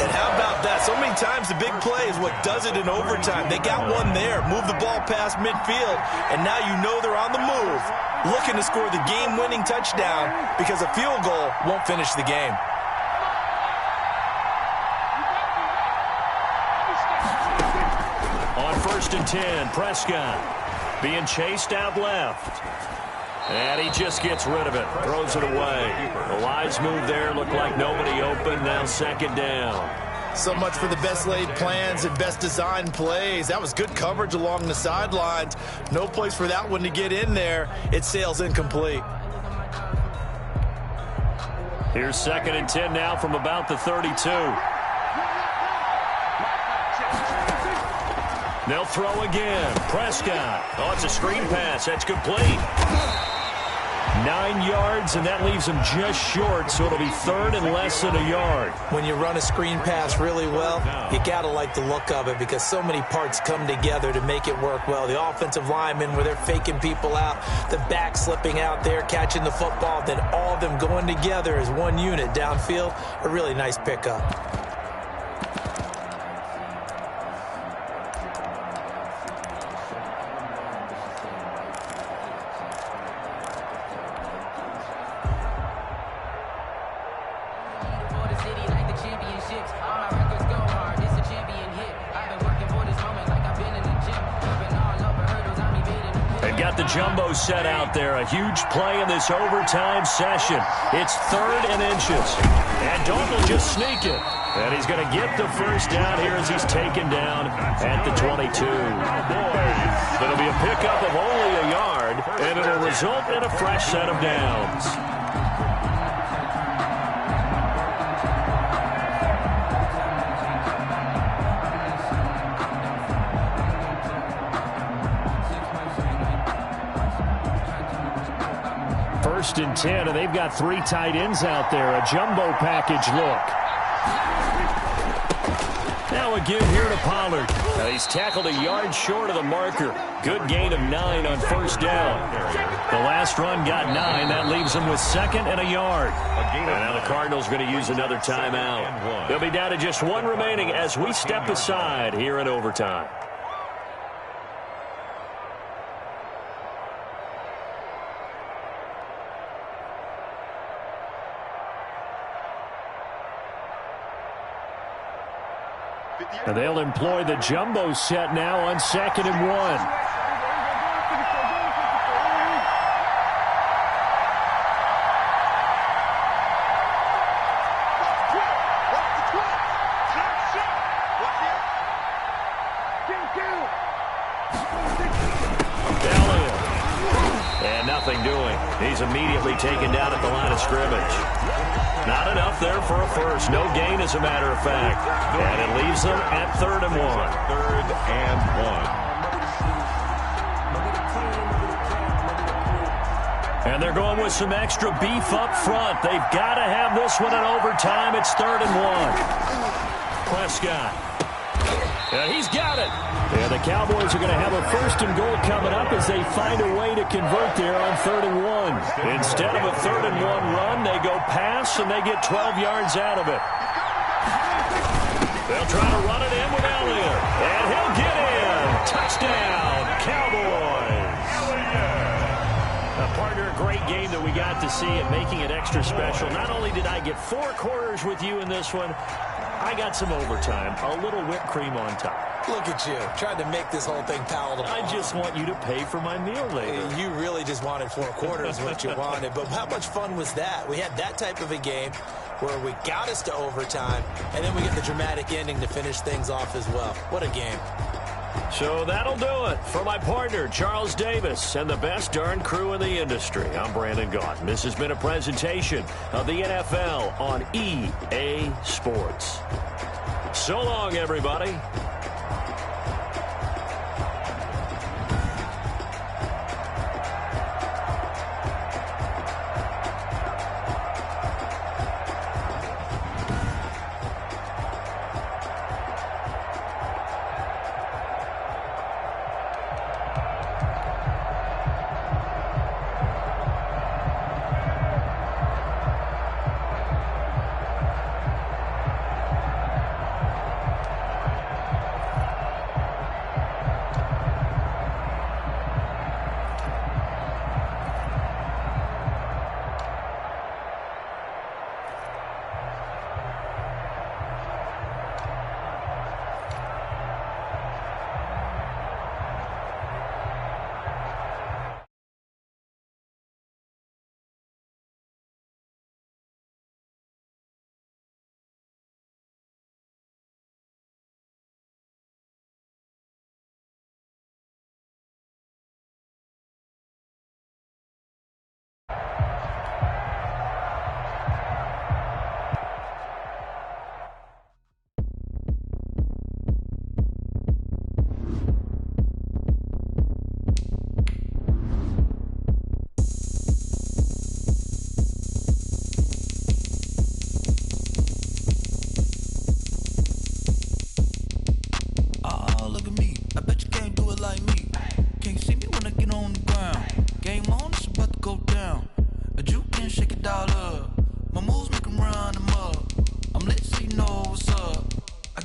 Speaker 3: And how about that? So many times the big play is what does it in overtime. They got one there, move the ball past midfield, and now you know they're on the move, looking to score the game-winning touchdown because a field goal won't finish the game.
Speaker 1: On 1st and 10, Prescott being chased out left. And he just gets rid of it. Throws it away. A wise move there. Looked like nobody open. Now 2nd down.
Speaker 3: So much for the best laid plans and best designed plays. That was good coverage along the sidelines. No place for that one to get in there. It sails incomplete.
Speaker 1: Here's 2nd and 10 now from about the 32. They'll throw again. Prescott. Oh, it's a screen pass. That's complete. 9 yards, and that leaves him just short, so it'll be 3rd and less than a yard.
Speaker 3: When you run a screen pass really well, you got to like the look of it because so many parts come together to make it work well. The offensive linemen, where they're faking people out, the back slipping out there, catching the football, then all of them going together as one unit downfield. A really nice pickup.
Speaker 1: Jumbo set out there. A huge play in this overtime session. It's 3rd and inches. And Dalton will just sneak it. And he's going to get the first down here as he's taken down at the 22. It'll be a pickup of only a yard, and it'll result in a fresh set of downs. First and 10, and they've got 3 tight ends out there. A jumbo package look. Now again here to Pollard. He's tackled a yard short of the marker. Good gain of 9 on 1st down. The last run got 9. That leaves him with 2nd and a yard. And now the Cardinals going to use another timeout. They'll be down to just 1 remaining as we step aside here in overtime. And they'll employ the jumbo set now on 2nd and 1. And nothing doing. He's immediately taken down at the line of scrimmage. Not enough there for a first. No gain, as a matter of fact. And it leaves them at 3rd and 1.
Speaker 2: 3rd and 1.
Speaker 1: And they're going with some extra beef up front. They've got to have this one in overtime. It's 3rd and 1. Prescott. And he's got it. And the Cowboys are going to have a 1st and goal coming up as they find a way to convert there on 3rd and 1. Instead of a 3rd and 1 run, they go pass, and they get 12 yards out of it. They'll try to run it in with Elliott. And he'll get in. Touchdown, Cowboys. Partner, a great game that we got to see and making it extra special. Not only did I get 4 quarters with you in this one, I got some overtime, a little whipped cream on top.
Speaker 3: Look at you, trying to make this whole thing palatable.
Speaker 1: I just want you to pay for my meal later.
Speaker 3: You really just wanted 4 quarters what you wanted, but how much fun was that? We had that type of a game where we got us to overtime, and then we get the dramatic ending to finish things off as well. What a game.
Speaker 1: So that'll do it for my partner, Charles Davis, and the best darn crew in the industry. I'm Brandon Gaudin. This has been a presentation of the NFL on EA Sports. So long, everybody.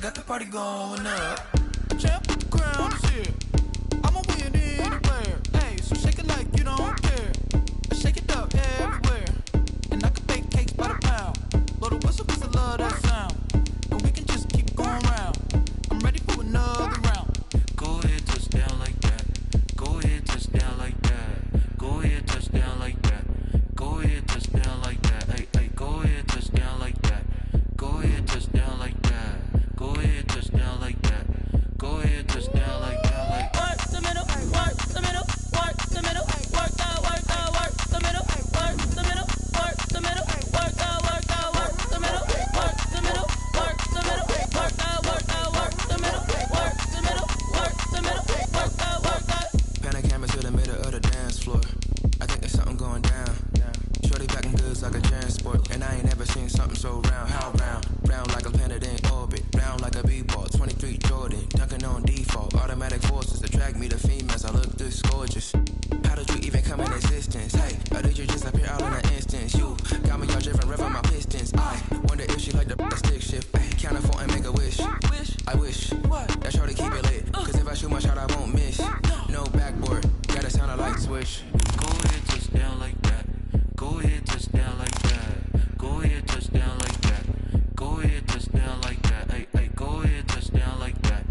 Speaker 5: got the party going up. Champ crown is here. I'ma win anywhere. Hey, so shake it like you don't care. Shake it up everywhere. And I can bake cakes by the pound. Blow the whistle 'cause I love that sound. And we can just keep going round. I'm ready for another round. Go ahead, touch down like that. Go ahead, touch down like that. Go ahead, touch down like that. Go ahead, touch down like that. Hey, hey, go ahead, touch down like that. Go ahead, touch down like that. Go ahead, touch down like that. Go ahead, touch down like that. Like work the middle, work the middle, work the middle, work out, work out, work the middle, work the middle, work the middle, work out, work out, work the middle, work the middle, work the middle, work out, work out, work the middle, work the middle, work the middle, work out, work out. Pan a camera to the middle of the dance floor. I think there's something going down. Shorty back in goods like a transport, and I ain't never seen something so round. How round? Round like a planet in orbit, round like a b-ball. 23 Jordan, dunking on default. Automatic forces attract me to females. I look this gorgeous. How did you even come in existence? Hey, or did you just appear out in an instance? You got me all driven, revving my pistons. I wonder if she like the stick shift. Count a four and make a wish. I wish that shorty keep it lit. 'Cause if I shoot my shot, I won't miss. No backboard, gotta sound a light switch. Go ahead, touch down like that. Go ahead, touch down like that. Go ahead, touch down like that. Go ahead, touch down like that. Hey, hey, go ahead, touch down like that.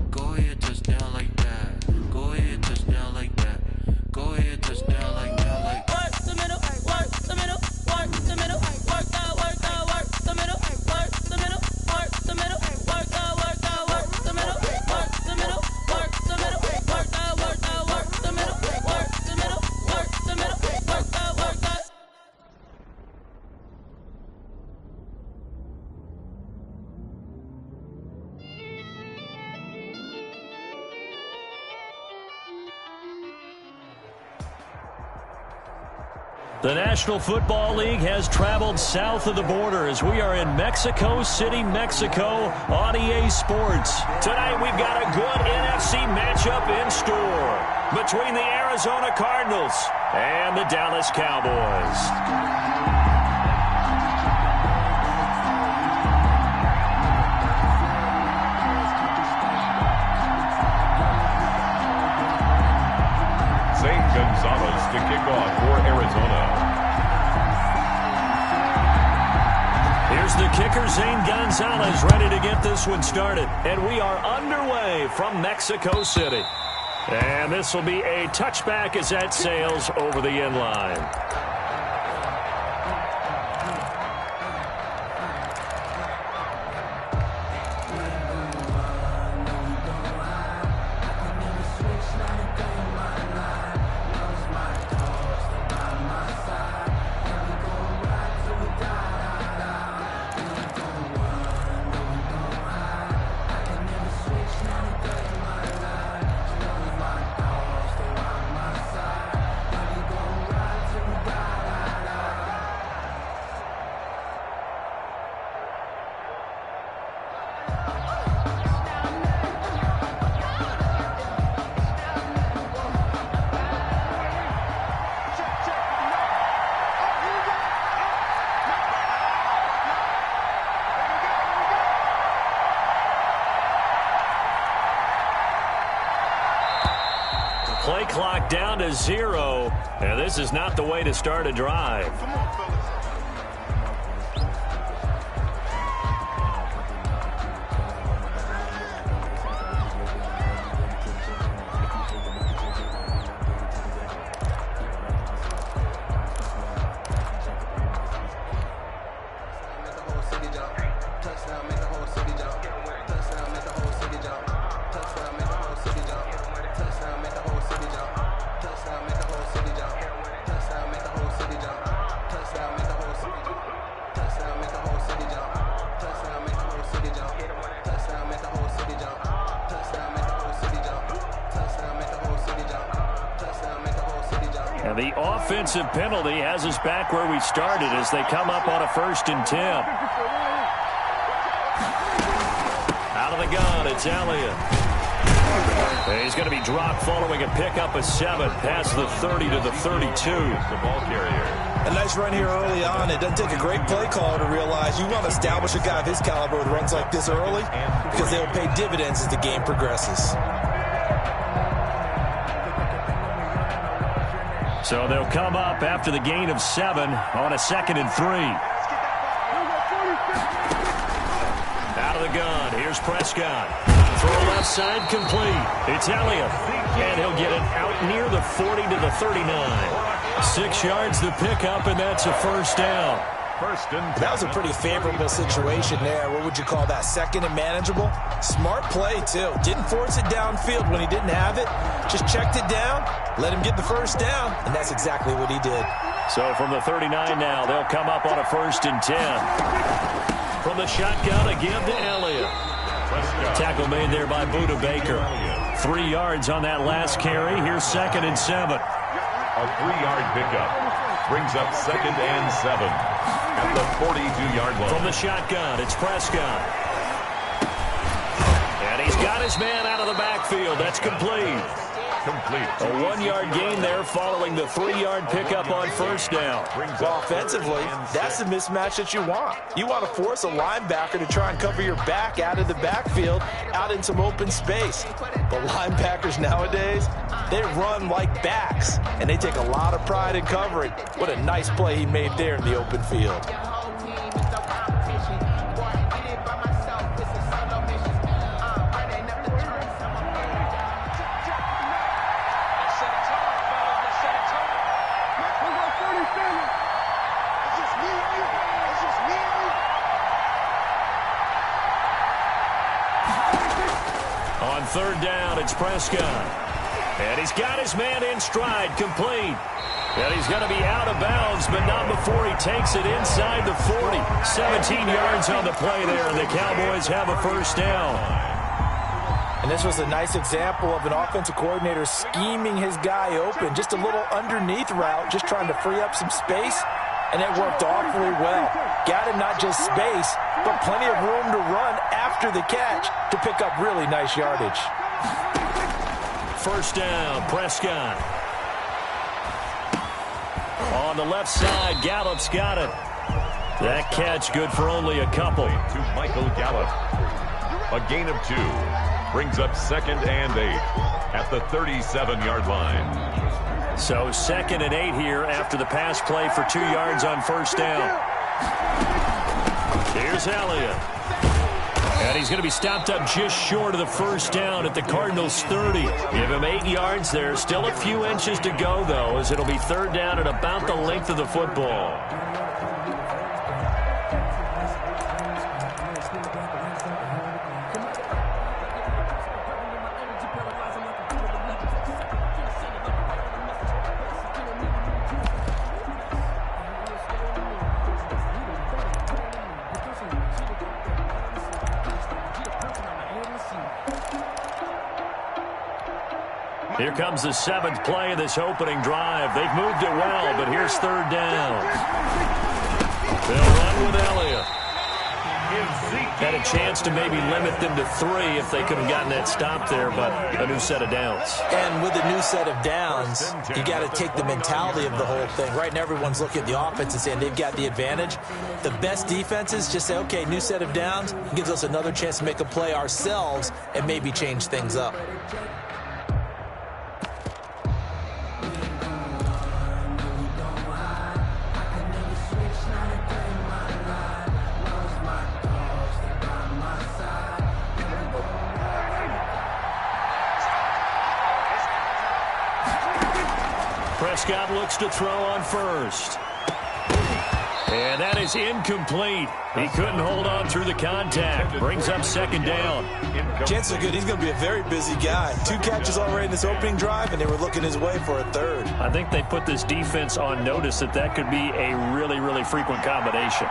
Speaker 5: Go ahead, touch down like that. Go ahead, touch down like that. Go ahead, touch down like that. Like work the middle, work the middle, work the middle, work out, work out, work the middle, work the middle, work the middle, work out, work out, work the middle, work the middle, work the middle, work out, work out, work the middle, work the middle, work the middle, work out, work out.
Speaker 1: The National Football League has traveled south of the border as we are in Mexico City, Mexico on EA Sports. Tonight we've got a good NFC matchup in store between the Arizona Cardinals and the Dallas Cowboys.
Speaker 2: Gonzalez to kick off for Arizona.
Speaker 1: Here's the kicker, Zane Gonzalez, ready to get this one started. And we are underway from Mexico City. And this will be a touchback as that sails over the end line. Play clock down to 0, and this is not the way to start a drive. And the offensive penalty has us back where we started as they come up on a 1st and 10. Out of the gun, it's Elliott. He's going to be dropped following a pickup of 7 past the 30 to the 32.
Speaker 2: The ball carrier.
Speaker 3: A nice run here early on. It doesn't take a great play caller to realize you want to establish a guy of his caliber with runs like this early because they'll pay dividends as the game progresses.
Speaker 1: So they'll come up after the gain of 7 on a 2nd and 3. Out of the gun, here's Prescott. Throw left side complete. It's Elliott. And he'll get it out near the 40 to the 39. 6 yards the pickup, and that's a first down.
Speaker 3: That was a pretty favorable situation there. What would you call that? 2nd and manageable? Smart play, too. Didn't force it downfield when he didn't have it. Just checked it down, let him get the first down, and that's exactly what he did.
Speaker 1: So from the 39 now, they'll come up on a 1st and 10. From the shotgun, again to Elliott. Tackle made there by Budda Baker. 3 yards on that last carry. Here's 2nd and 7.
Speaker 2: A 3-yard pickup brings up 2nd and 7 at the 42-yard line.
Speaker 1: From the shotgun, it's Prescott. And he's got his man out of the backfield. That's complete. A 1-yard gain there following the 3-yard pickup on first down.
Speaker 3: Well, offensively, that's the mismatch that you want. You want to force a linebacker to try and cover your back out of the backfield, out in some open space. But linebackers nowadays, they run like backs, and they take a lot of pride in covering. What a nice play he made there in the open field.
Speaker 1: On 3rd down, it's Prescott. And he's got his man in stride, complete. And he's going to be out of bounds, but not before he takes it inside the 40. 17 yards on the play there, and the Cowboys have a first down.
Speaker 3: And this was a nice example of an offensive coordinator scheming his guy open. Just a little underneath route, just trying to free up some space, and it worked awfully well. Got him not just space, but plenty of room to run after the catch to pick up really nice yardage.
Speaker 1: First down, Prescott. On the left side, Gallup's got it. That catch good for only a couple.
Speaker 2: To Michael Gallup. A gain of 2 brings up 2nd and 8 at the 37-yard line.
Speaker 1: So 2nd and 8 here after the pass play for 2 yards on first down. Here's Elliott. And he's going to be stopped up just short of the first down at the Cardinals' 30. Give him 8 yards there. Still a few inches to go, though, as it'll be 3rd down at about the length of the football. Here comes the 7th play of this opening drive. They've moved it well, but here's 3rd down. They'll run with Elliott. Had a chance to maybe limit them to 3 if they could have gotten that stop there, but a new set of downs.
Speaker 3: And with a new set of downs, you got to take the mentality of the whole thing. Right now, everyone's looking at the offense and saying they've got the advantage. The best defenses just say, okay, new set of downs. It gives us another chance to make a play ourselves and maybe change things up.
Speaker 1: Prescott looks to throw on first. And that is incomplete. He couldn't hold on through the contact. Brings up 2nd down.
Speaker 3: Chances are good he's going to be a very busy guy. 2 catches already in this opening drive, and they were looking his way for a 3rd.
Speaker 1: I think they put this defense on notice that could be a really, really frequent combination.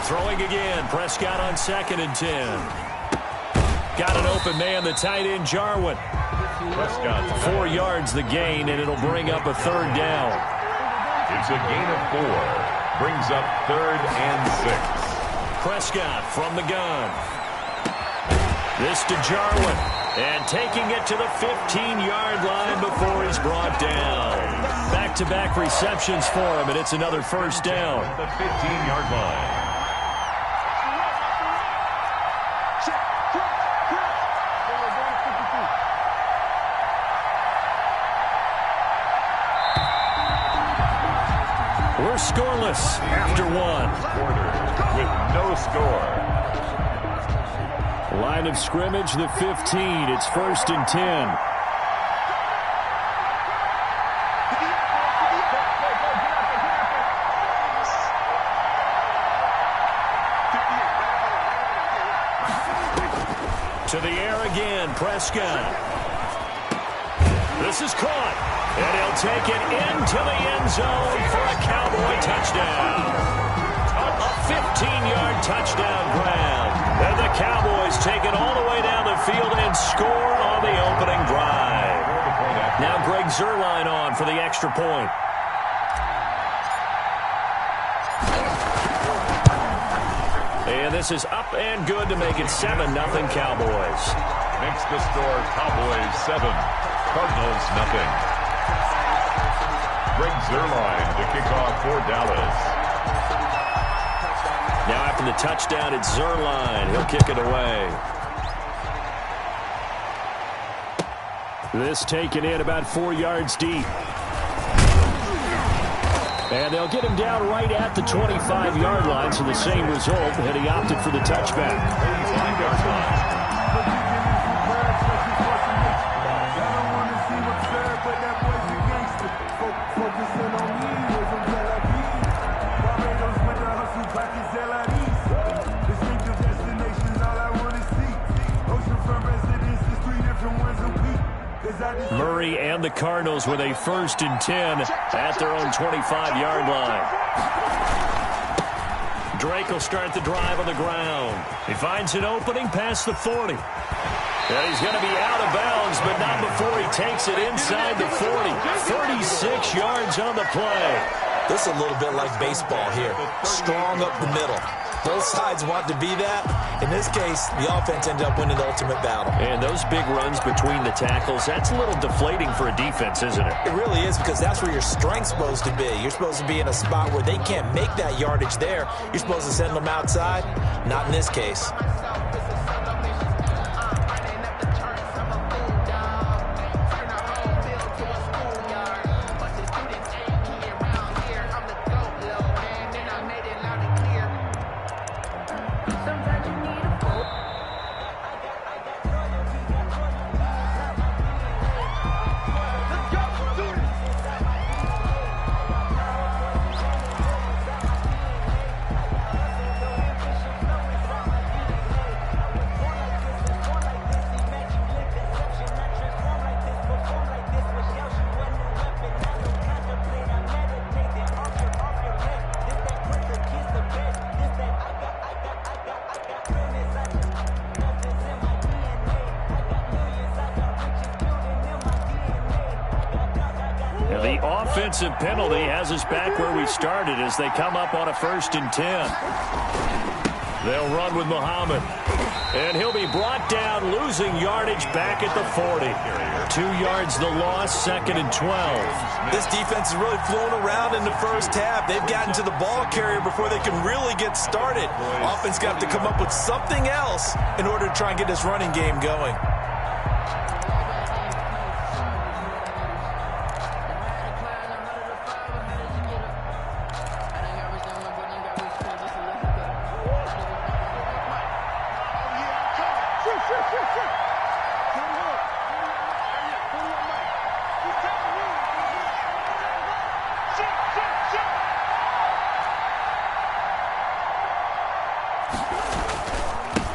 Speaker 1: Throwing again, Prescott on 2nd and 10. Got an open man, the tight end, Jarwin.
Speaker 2: Prescott.
Speaker 1: 4 yards the gain, and it'll bring up a 3rd down.
Speaker 2: It's a gain of 4. Brings up 3rd and 6.
Speaker 1: Prescott from the gun. This to Jarwin. And taking it to the 15-yard line before he's brought down. Back-to-back receptions for him, and it's another first down.
Speaker 2: At the 15-yard line.
Speaker 1: We're scoreless after one.
Speaker 2: Quarter with no score.
Speaker 1: Line of scrimmage, the 15. It's 1st and 10. To the air again, Prescott. This is caught. And he'll take it into the end zone for a Cowboy touchdown. A 15-yard touchdown grab. And the Cowboys take it all the way down the field and score on the opening drive. Now Greg Zuerlein on for the extra point. And this is up and good to make it 7-0 Cowboys.
Speaker 2: Makes the score Cowboys 7, Cardinals nothing. Greg Zuerlein to kick off for Dallas.
Speaker 1: Now after the touchdown, it's Zuerlein. He'll kick it away. This taken in about 4 yards deep. And they'll get him down right at the 25-yard line, so the same result, and he opted for the touchback.
Speaker 2: 25-yard line.
Speaker 1: Murray and the Cardinals with a 1st and 10 at their own 25-yard line. Drake will start the drive on the ground. He finds an opening past the 40. And he's going to be out of bounds, but not before he takes it inside the 40. 36 yards on the play.
Speaker 3: This is a little bit like baseball here. Strong up the middle. Both sides want to be that. In this case, the offense ended up winning the ultimate battle.
Speaker 1: And those big runs between the tackles, that's a little deflating for a defense, isn't it?
Speaker 3: It really is, because that's where your strength's supposed to be. You're supposed to be in a spot where they can't make that yardage there. You're supposed to send them outside. Not in this case.
Speaker 1: The offensive penalty has us back where we started as they come up on a 1st and 10. They'll run with Muhammad. And he'll be brought down, losing yardage back at the 40. 2 yards the loss, 2nd and 12.
Speaker 3: This defense is really flowing around in the first half. They've gotten to the ball carrier before they can really get started. Offense got to come up with something else in order to try and get this running game going.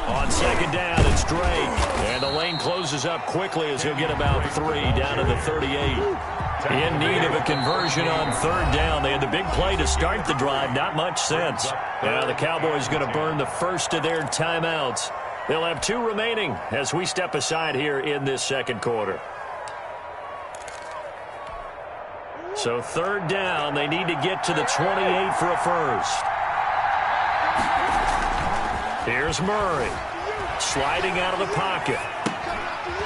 Speaker 1: On 2nd down, it's Drake. And the lane closes up quickly as he'll get about 3 down to the 38. In need of a conversion on 3rd down. They had the big play to start the drive. Not much sense. Now the Cowboys going to burn the first of their timeouts. They'll have 2 remaining as we step aside here in this 2nd quarter. So 3rd down, they need to get to the 28 for a first. Here's Murray. Sliding out of the pocket.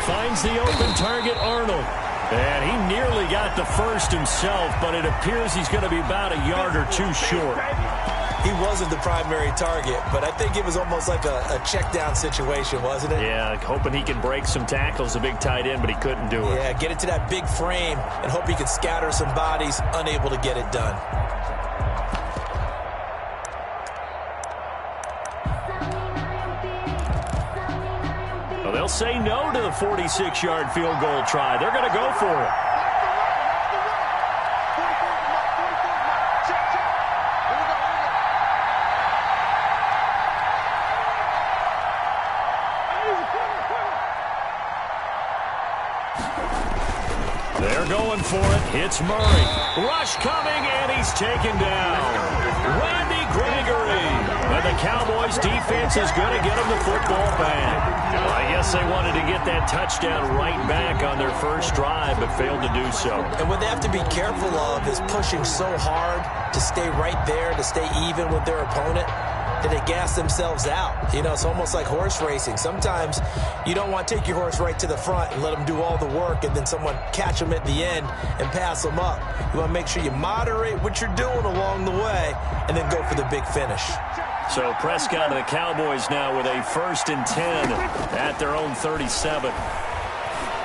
Speaker 1: Finds the open target, Arnold. And he nearly got the first himself, but it appears he's going to be about a yard or two short.
Speaker 3: He wasn't the primary target, but I think it was almost like a check down situation, wasn't it?
Speaker 1: Yeah, hoping he can break some tackles, a big tight end, but he couldn't do it.
Speaker 3: Yeah, get it to that big frame and hope he can scatter some bodies, unable to get it done.
Speaker 1: Well, they'll say no to the 46-yard field goal try. They're going to go for it. They're going for it. It's Murray. Rush coming, and he's taken down. Randy Gregory. And the Cowboys' defense is going to get him the football back. Well, I guess they wanted to get that touchdown right back on their first drive, but failed to do so.
Speaker 3: And what they have to be careful of is pushing so hard to stay right there, to stay even with their opponent, that they gas themselves out. You know, it's almost like horse racing. Sometimes you don't want to take your horse right to the front and let them do all the work and then someone catch them at the end and pass them up. You want to make sure you moderate what you're doing along the way and then go for the big finish.
Speaker 1: So Prescott and the Cowboys now with a 1st and 10 at their own 37.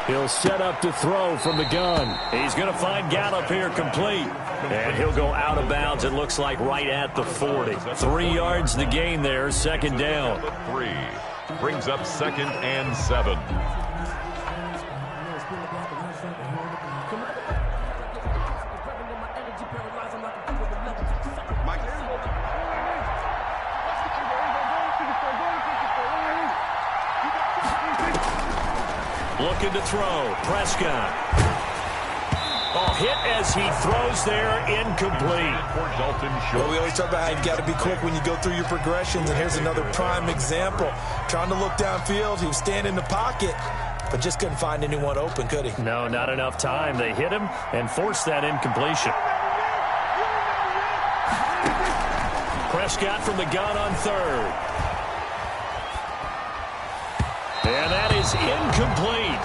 Speaker 1: He'll set up to throw from the gun. He's going to find Gallup here complete. And he'll go out of bounds, it looks like, right at the 40. 3 yards the gain there, 2nd down.
Speaker 2: 3 brings up 2nd and 7.
Speaker 1: Looking to throw. Prescott. Oh, hit as he throws there, incomplete.
Speaker 3: Well, we always talk about how you've got to be quick when you go through your progressions, and here's another prime example. Trying to look downfield, he was standing in the pocket, but just couldn't find anyone open, could he?
Speaker 1: No, not enough time. They hit him and forced that incompletion. Prescott from the gun on 3rd. And that is incomplete.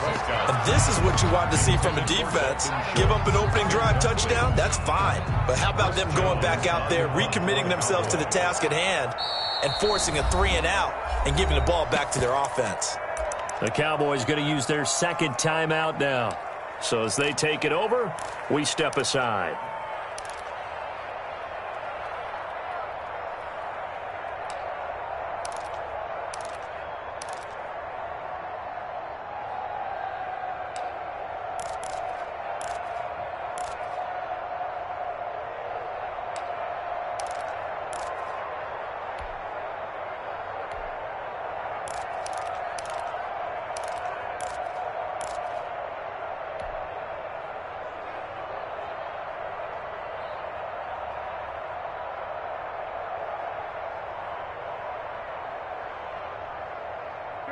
Speaker 3: And this is what you want to see from a defense. Give up an opening drive touchdown, that's fine. But how about them going back out there, recommitting themselves to the task at hand, and forcing a 3-and-out and giving the ball back to their offense?
Speaker 1: The Cowboys going to use their 2nd timeout now. So as they take it over, we step aside.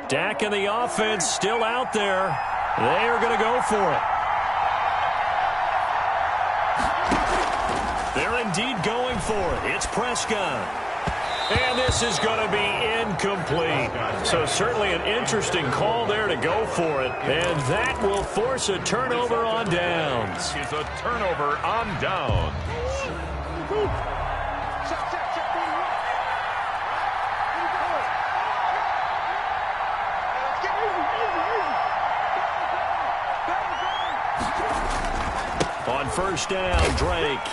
Speaker 1: Dak and the offense still out there. They are going to go for it. They're indeed going for it. It's Prescott. And this is going to be incomplete. So certainly an interesting call there to go for it. And that will force a turnover on downs.
Speaker 2: It's a turnover on downs.
Speaker 1: On 1st down, Drake.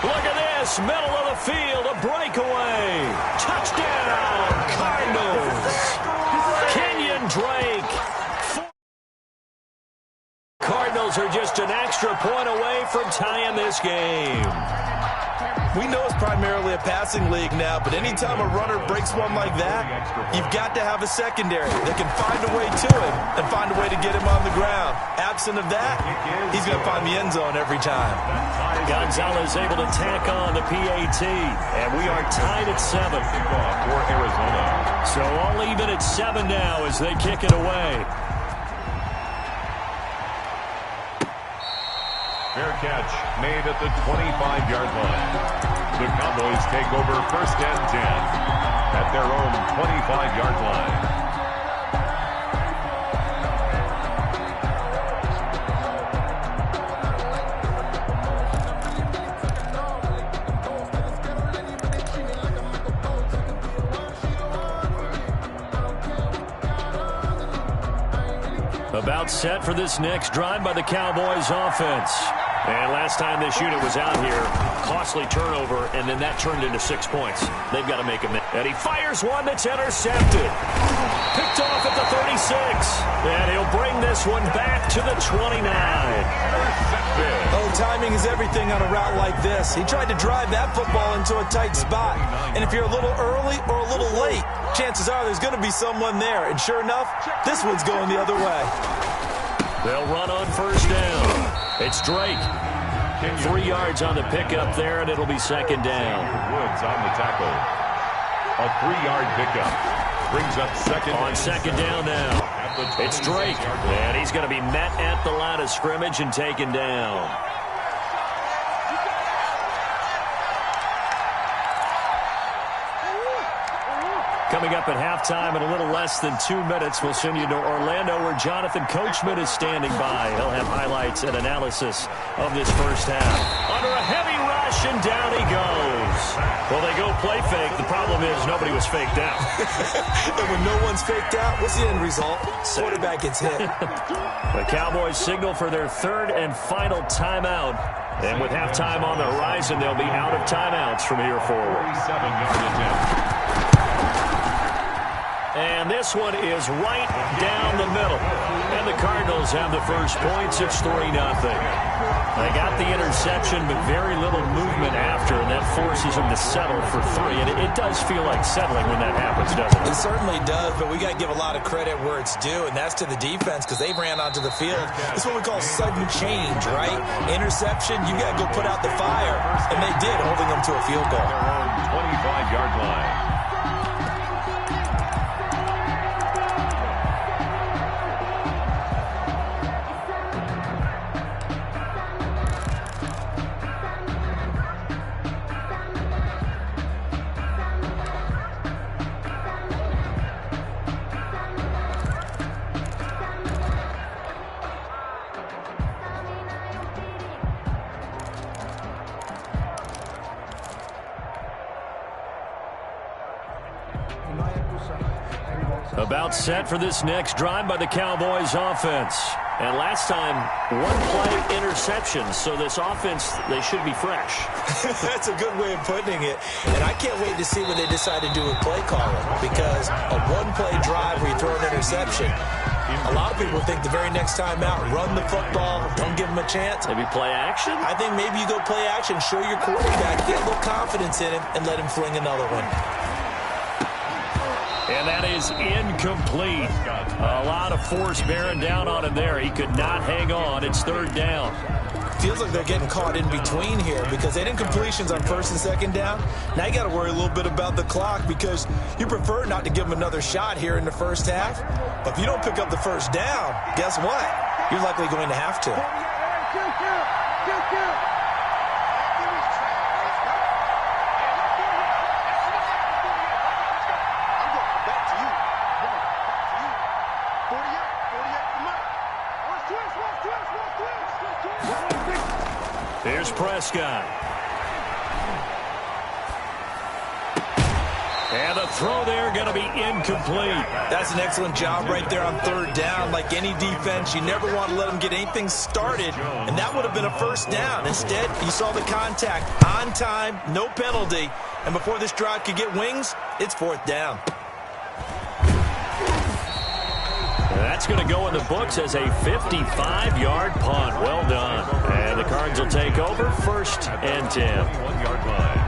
Speaker 1: Look at this, middle of the field, a breakaway. Touchdown, Cardinals. Kenyon Drake. Cardinals are just an extra point away from tying this game.
Speaker 3: We know it's primarily a passing league now, but anytime a runner breaks one like that, you've got to have a secondary that can find a way to him and find a way to get him on the ground. Absent of that, he's going to find the end zone every time.
Speaker 1: Gonzalez able to tack on the PAT, and we are tied at 7.
Speaker 2: For Arizona.
Speaker 1: So all even at 7 now as they kick it away.
Speaker 2: Fair catch made at the 25-yard line. The Cowboys take over 1st and 10 at their own 25-yard line.
Speaker 1: About set for this next drive by the Cowboys offense. And last time this unit was out here, costly turnover, and then that turned into 6 points. They've got to make a minute. And he fires one that's intercepted. Picked off at the 36. And he'll bring this one back to the 29.
Speaker 3: Oh, timing is everything on a route like this. He tried to drive that football into a tight spot. And if you're a little early or a little late, chances are there's going to be someone there. And sure enough, this one's going the other way.
Speaker 1: They'll run on 1st down. It's Drake. 3 yards on the pickup there, and it'll be 2nd down.
Speaker 2: Woods on the tackle. A 3-yard pickup. Brings up 2nd.
Speaker 1: On 2nd down now. It's Drake. And he's going to be met at the line of scrimmage and taken down. Coming up at halftime in a little less than 2 minutes, we'll send you to Orlando where Jonathan Coachman is standing by. He'll have highlights and analysis of this first half. Under a heavy rush, and down he goes. Well, they go play fake. The problem is nobody was faked out.
Speaker 3: And when no one's faked out, what's the end result? Quarterback gets hit.
Speaker 1: The Cowboys signal for their 3rd and final timeout. And with halftime on the horizon, they'll be out of timeouts from here forward.
Speaker 2: 47-yard attempt.
Speaker 1: And this one is right down the middle. And the Cardinals have the first points. It's 3-0. They got the interception, but very little movement after, and that forces them to settle for 3. And it does feel like settling when that happens, doesn't it?
Speaker 3: It certainly does, but we got to give a lot of credit where it's due, and that's to the defense because they ran onto the field. It's what we call sudden change, right? Interception, you got to go put out the fire, and they did, holding them to a field goal.
Speaker 2: Their own 25-yard line.
Speaker 1: About set for this next drive by the Cowboys offense. And last time, 1-play interception. So this offense, they should be fresh.
Speaker 3: That's a good way of putting it. And I can't wait to see what they decide to do with play calling. Because a 1-play drive where you throw an interception, a lot of people think the very next time out, run the football, don't give them a chance.
Speaker 1: Maybe play action?
Speaker 3: I think maybe you go play action, show your quarterback, get a little confidence in him, and let him fling another one.
Speaker 1: And that is incomplete. A lot of force bearing down on him there. He could not hang on. It's 3rd down.
Speaker 3: Feels like they're getting caught in between here because they didn't completions on 1st and 2nd down. Now you got to worry a little bit about the clock because you prefer not to give them another shot here in the first half. But if you don't pick up the 1st down, guess what? You're likely going to have to.
Speaker 1: Here's Prescott. And the throw there going to be incomplete.
Speaker 3: That's an excellent job right there on 3rd down. Like any defense, you never want to let them get anything started, and that would have been a 1st down. Instead, you saw the contact on time, no penalty, and before this drive could get wings, it's 4th down.
Speaker 1: That's going to go in the books as a 55-yard punt. Well done. And the Cards will take over 1st and 10.
Speaker 2: 1-yard line.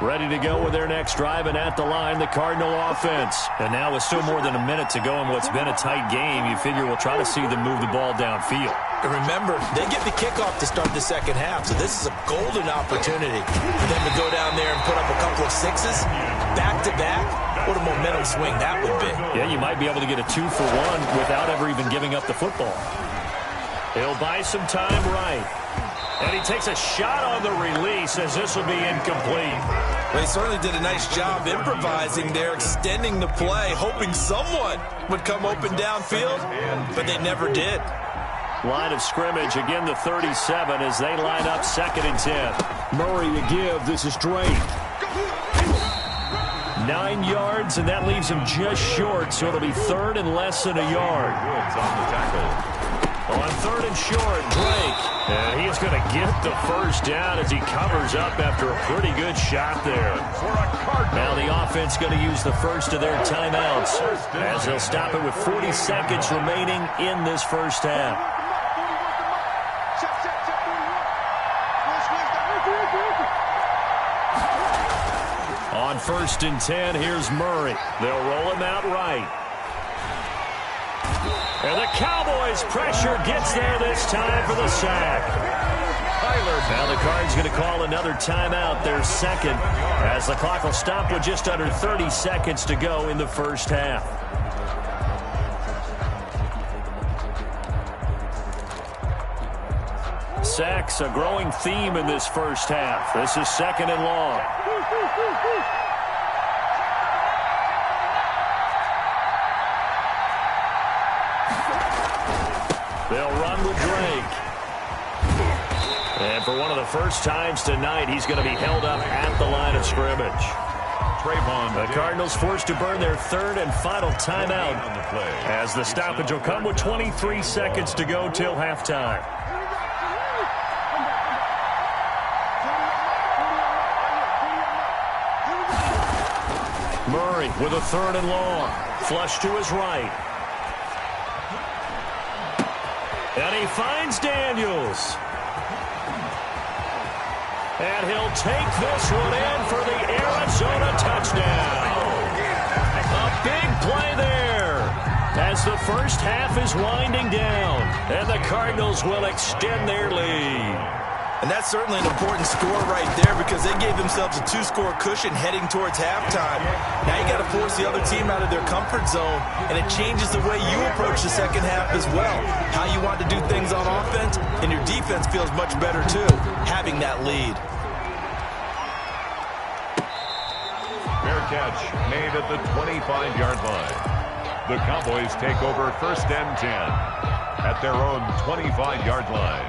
Speaker 1: Ready to go with their next drive, and at the line, the Cardinal offense. And now with still more than a minute to go in what's been a tight game, you figure we'll try to see them move the ball downfield.
Speaker 3: And remember, they get the kickoff to start the second half, so this is a golden opportunity for them to go down there and put up a couple of sixes back-to-back. What a momentum swing that would be.
Speaker 1: Yeah, you might be able to get a 2-for-1 without ever even giving up the football. He'll buy some time right. And he takes a shot on the release as this will be incomplete.
Speaker 3: They certainly did a nice job improvising there, extending the play, hoping someone would come open downfield, but they never did.
Speaker 1: Line of scrimmage, again the 37 as they line up 2nd and 10. Murray to give. This is Drake. 9 yards, and that leaves him just short, so it'll be 3rd and less than a yard.
Speaker 2: Woods on the tackle.
Speaker 1: On 3rd and short, Drake. And he's going to get the first down as he covers up after a pretty good shot there. Now the offense going to use the first of their timeouts as they'll stop it with 40 seconds remaining in this first half. On 1st and 10, here's Murray. They'll roll him out right. And the Cowboys' pressure gets there this time for the sack. Now the Cards going to call another timeout, their 2nd, as the clock will stop with just under 30 seconds to go in the first half. Sacks, a growing theme in this first half. This is 2nd and long. They'll run with Drake. And for one of the first times tonight, he's going to be held up at the line of scrimmage. The Cardinals forced to burn their 3rd and final timeout as the stoppage will come with 23 seconds to go till halftime. Murray with a 3rd and long. Flush to his right. And he finds Daniels. And he'll take this one in for the Arizona touchdown. A big play there as the first half is winding down. And the Cardinals will extend their lead.
Speaker 3: And that's certainly an important score right there because they gave themselves a 2-score cushion heading towards halftime. Now you got to force the other team out of their comfort zone, and it changes the way you approach the second half as well. How you want to do things on offense, and your defense feels much better too, having that lead.
Speaker 2: Fair catch made at the 25-yard line. The Cowboys take over 1st and 10 at their own 25-yard line.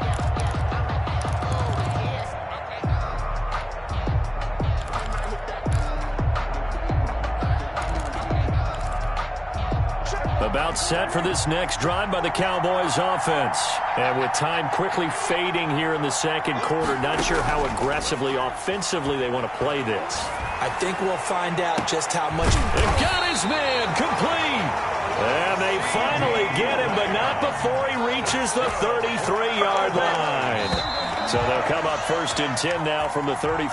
Speaker 1: About set for this next drive by the Cowboys offense. And with time quickly fading here in the 2nd quarter, not sure how aggressively, offensively they want to play this.
Speaker 3: I think we'll find out just how much.
Speaker 1: They've got his man complete. And they finally get him, but not before he reaches the 33-yard line. So they'll come up 1st and 10 now from the 33.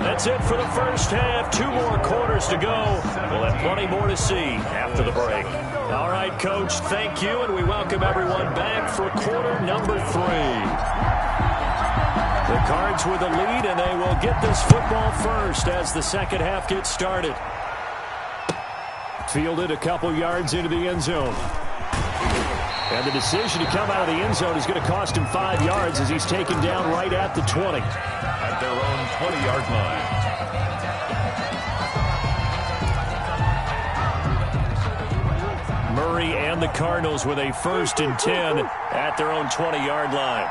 Speaker 1: That's it for the first half. 2 more quarters to go. We'll have plenty more to see after the break. All right, Coach, thank you, and we welcome everyone back for quarter number 3. The Cards with the lead, and they will get this football first as the second half gets started. Fielded a couple yards into the end zone. And the decision to come out of the end zone is going to cost him 5 yards as he's taken down right at the 20.
Speaker 2: At their own 20-yard line.
Speaker 1: Murray and the Cardinals with a 1st and 10 at their own 20-yard line.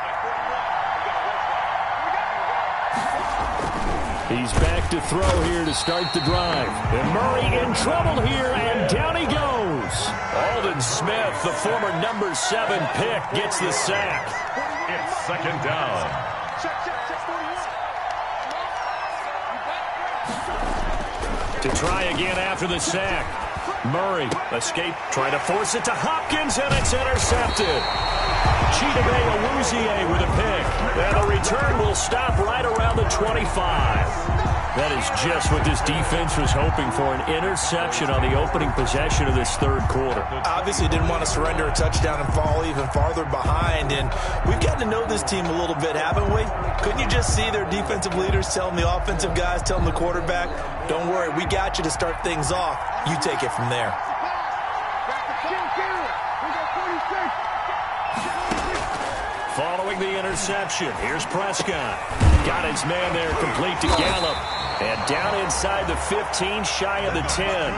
Speaker 1: He's back to throw here to start the drive. And Murray in trouble here, and down he goes. Aldon Smith, the former number 7 pick, gets the sack.
Speaker 2: It's 2nd down.
Speaker 1: To try again after the sack. Murray, escape, trying to force it to Hopkins, and it's intercepted. Chidobe Awuzie with a pick. And the return will stop right around the 25. That is just what this defense was hoping for, an interception on the opening possession of this 3rd quarter.
Speaker 3: Obviously didn't want to surrender a touchdown and fall even farther behind, and we've gotten to know this team a little bit, haven't we? Couldn't you just see their defensive leaders telling the offensive guys, telling the quarterback, don't worry, we got you to start things off. You take it from there.
Speaker 1: Following the interception, here's Prescott. Got his man there complete to Gallup. And down inside the 15, shy of the 10.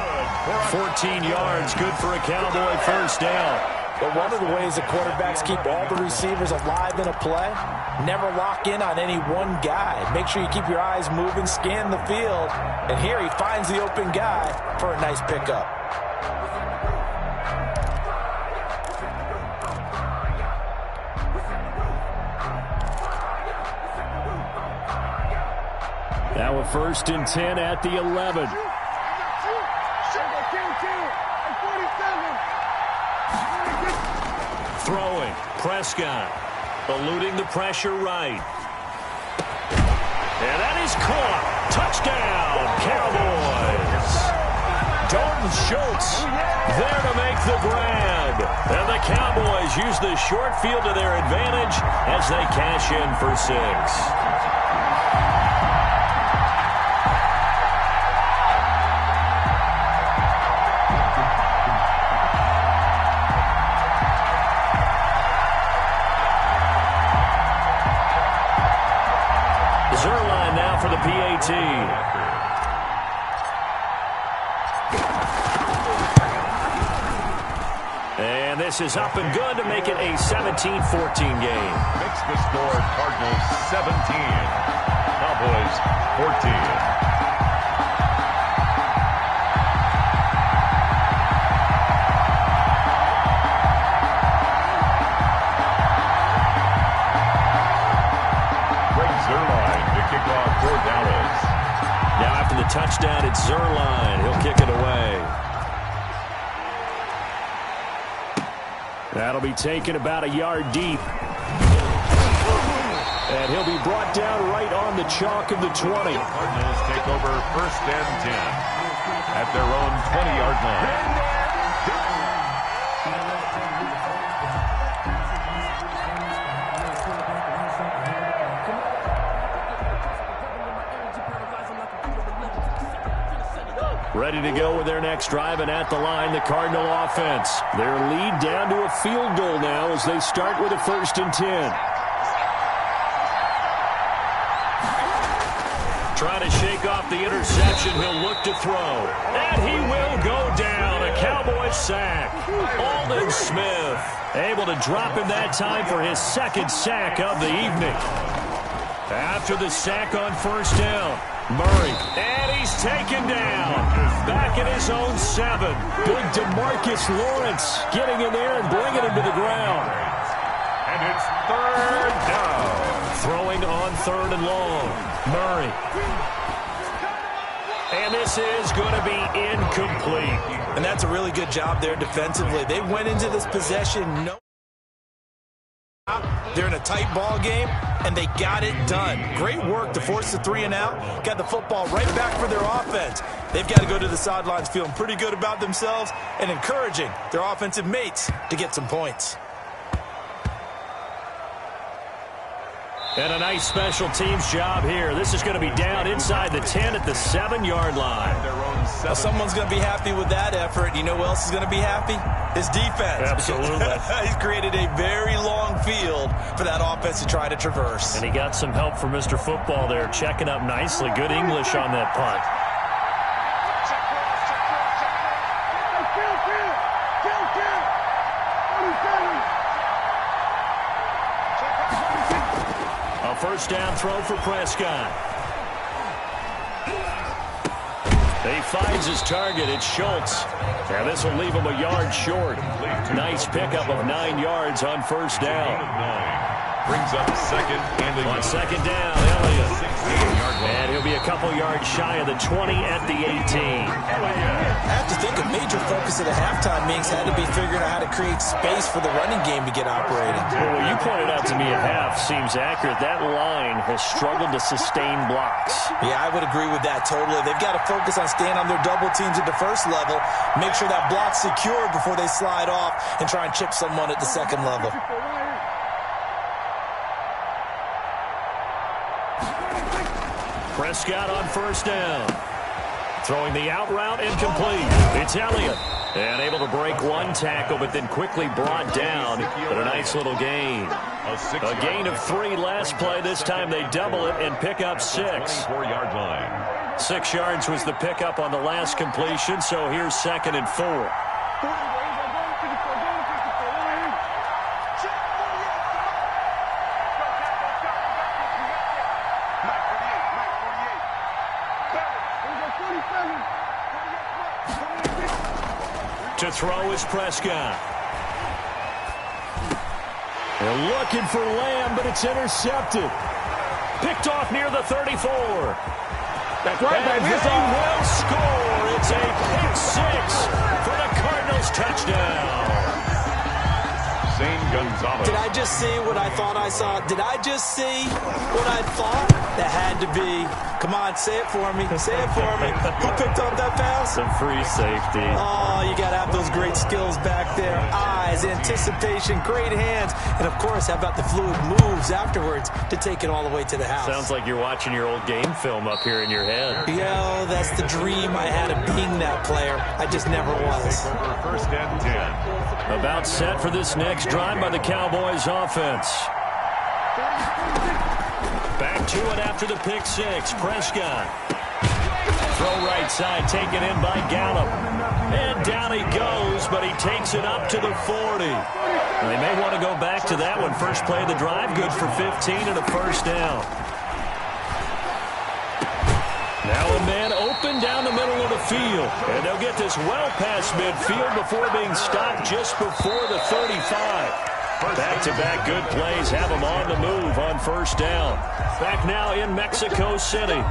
Speaker 1: 14 yards, good for a Cowboy first down.
Speaker 3: But one of the ways the quarterbacks keep all the receivers alive in a play, never lock in on any one guy. Make sure you keep your eyes moving, scan the field. And here he finds the open guy for a nice pickup.
Speaker 1: Now a 1st and 10 at the 11. Throwing, Prescott, eluding the pressure right. And that is caught. Touchdown, Cowboys. Dalton Schultz there to make the grab. And the Cowboys use the short field to their advantage as they cash in for 6. For the PAT. And this is up and good to make it a 17-14 game.
Speaker 2: Makes the score Cardinals 17, Cowboys 14.
Speaker 1: Now after the touchdown, it's Zerline. He'll kick it away. That'll be taken about a yard deep. And he'll be brought down right on the chalk of the 20.
Speaker 2: The Cardinals take over 1st and 10 at their own 20-yard line.
Speaker 1: Ready to go with their next drive, and at the line, the Cardinal offense. Their lead down to a field goal now as they start with a 1st and 10. Trying to shake off the interception. He'll look to throw. And he will go down. A Cowboy sack. Aldon Smith able to drop him that time for his 2nd sack of the evening. After the sack on 1st down, Murray. And he's taken down. Back at his own 7. Big DeMarcus Lawrence getting in there and bringing him to the ground.
Speaker 2: And it's 3rd down.
Speaker 1: Throwing on 3rd and long. Murray. And this is going to be incomplete.
Speaker 3: And that's a really good job there defensively. They went into this possession they're in a tight ball game, and they got it done. Great work to force the 3 and out. Got the football right back for their offense. They've got to go to the sidelines feeling pretty good about themselves and encouraging their offensive mates to get some points.
Speaker 1: And a nice special teams job here. This is going to be down inside the 10 at the 7-yard line.
Speaker 3: Well, someone's going to be happy with that effort. You know who else is going to be happy? His defense.
Speaker 1: Absolutely.
Speaker 3: He's created a very long field for that offense to try to traverse.
Speaker 1: And he got some help from Mr. Football there, checking up nicely. Good English on that punt. A 1st down throw for Prescott. He finds his target. It's Schultz. And this will leave him a yard short. Nice pickup of 9 yards on 1st down.
Speaker 2: Brings up 2nd and
Speaker 1: on 2nd down, Elliott. And he'll be a couple yards shy of the 20 at the 18.
Speaker 3: I have to think a major focus of the halftime meetings had to be figuring out how to create space for the running game to get operating.
Speaker 1: Well, what you pointed out to me at half seems accurate. That line has struggled to sustain blocks.
Speaker 3: Yeah, I would agree with that totally. They've got to focus on staying on their double teams at the 1st level, make sure that block's secure before they slide off and try and chip someone at the 2nd level.
Speaker 1: Prescott on 1st down. Throwing the out route incomplete. It's Elliott. And able to break one tackle, but then quickly brought down. But a nice little gain. A gain of 3 last play. This time they double it and pick up 6.
Speaker 2: 24-yard line.
Speaker 1: 6 yards was the pickup on the last completion, so here's 2nd and 4. To throw is Prescott. They're looking for Lamb, but it's intercepted. Picked off near the 34.
Speaker 6: That's right,
Speaker 1: and
Speaker 6: baby.
Speaker 1: they will score. It's a pick-6 for the Cardinals touchdown.
Speaker 2: Zane Gonzalez.
Speaker 3: Did I just see what I thought I saw? Did I just see what I thought? That had to be. Come on, say it for me. Say it for me. Who picked up that pass?
Speaker 1: Some free safety.
Speaker 3: Oh, you got to have those great skills back there. Eyes, anticipation, great hands. And, of course, how about the fluid moves afterwards to take it all the way to the house?
Speaker 1: Sounds like you're watching your old game film up here in your head.
Speaker 3: Yo, that's the dream I had of being that player. I just never was.
Speaker 2: First and 10.
Speaker 1: About set for this next drive by the Cowboys offense. Back to it after the pick-6. Prescott. Throw right side, taken in by Gallup. And down he goes, but he takes it up to the 40. They may want to go back to that one. First play of the drive, good for 15 and a first down. Now a man open down the middle of the field. And they'll get this well past midfield before being stopped just before the 35. Back-to-back good plays have them on the move on first down. Back now in Mexico City.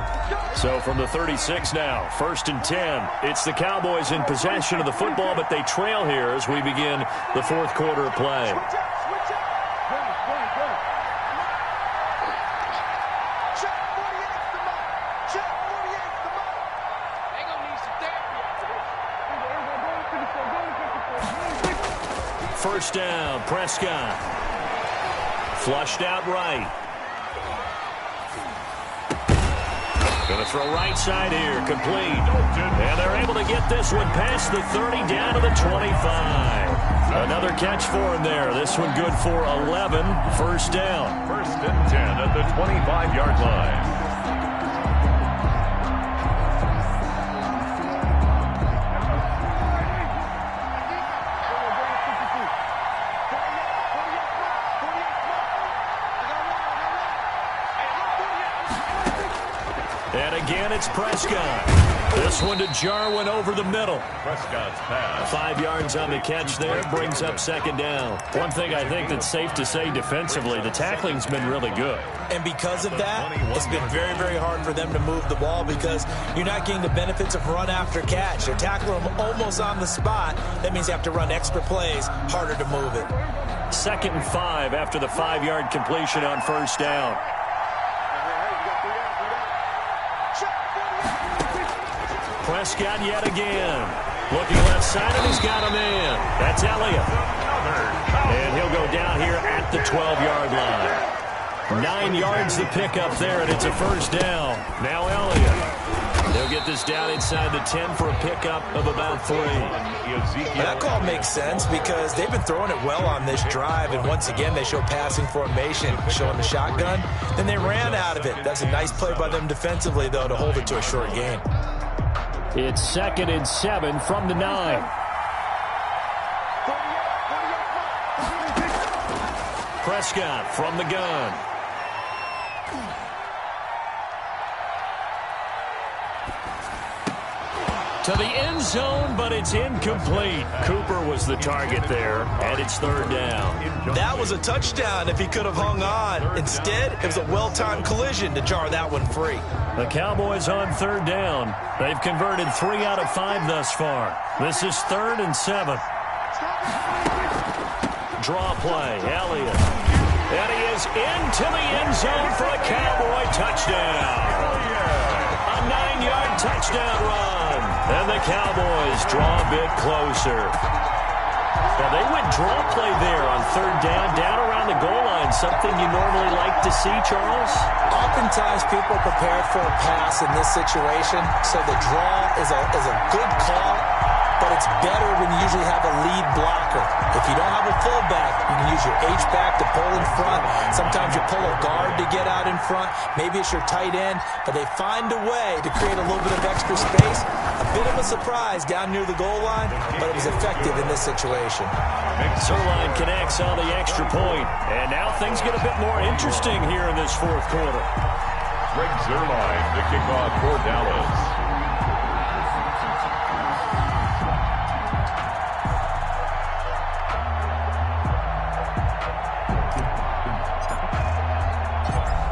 Speaker 1: So from the 36 now, 1st and 10. It's the Cowboys in possession of the football, but they trail here as we begin the 4th quarter of play. First down, Prescott. Flushed out right. Going to throw right side here, complete. And they're able to get this one past the 30 down to the 25. Another catch for him there. This one good for 11. First down.
Speaker 2: 1st and 10 at the 25-yard line.
Speaker 1: And again, it's Prescott. This one to Jarwin over the middle.
Speaker 2: Prescott's pass.
Speaker 1: 5 yards on the catch there, brings up 2nd down. One thing I think that's safe to say defensively, the tackling's been really good.
Speaker 3: And because of that, it's been very, very hard for them to move the ball because you're not getting the benefits of run after catch. They're tackling them almost on the spot. That means you have to run extra plays, harder to move it.
Speaker 1: 2nd and 5 after the 5-yard completion on first down. Prescott yet again. Looking left side, and he's got him in. That's Elliott. And he'll go down here at the 12-yard line. 9 yards to pick up there, and it's a first down. Now Elliott. They'll get this down inside the 10 for a pickup of about 3.
Speaker 3: That call makes sense because they've been throwing it well on this drive, and once again they show passing formation, showing the shotgun. Then they ran out of it. That's a nice play by them defensively, though, to hold it to a short gain.
Speaker 1: It's 2nd and 7 from the 9. Prescott from the gun. To the end zone, but it's incomplete. Cooper was the target there, and it's 3rd down.
Speaker 3: That was a touchdown if he could have hung on. Instead, it was a well-timed collision to jar that one free.
Speaker 1: The Cowboys on 3rd down. They've converted 3 out of 5 thus far. This is 3rd and 7. Draw play, Elliott. And he is into the end zone for a Cowboy touchdown. A 9-yard touchdown run. And the Cowboys draw a bit closer. Now, they went draw play there on 3rd down around the goal line. Something you normally like to see, Charles?
Speaker 3: Oftentimes, people are prepared for a pass in this situation, so the draw is a good call, but it's better when you usually have a lead blocker. If you don't have a fullback, you can use your H-back to pull in front. Sometimes you pull a guard to get out in front. Maybe it's your tight end, but they find a way to create a little bit of extra space. A bit of a surprise down near the goal line, but it was effective in this situation.
Speaker 1: Zerline connects on the extra point, and now things get a bit more interesting here in this fourth quarter.
Speaker 2: Greg Zerline, the kickoff for Dallas.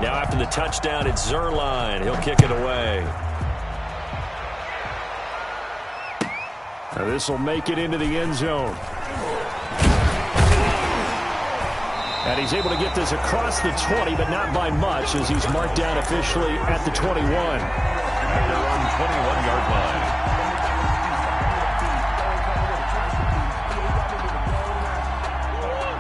Speaker 1: Now after the touchdown, it's Zerline. He'll kick it away. Now this will make it into the end zone. And he's able to get this across the 20, but not by much, as he's marked down officially at the 21.
Speaker 2: At their own 21-yard line.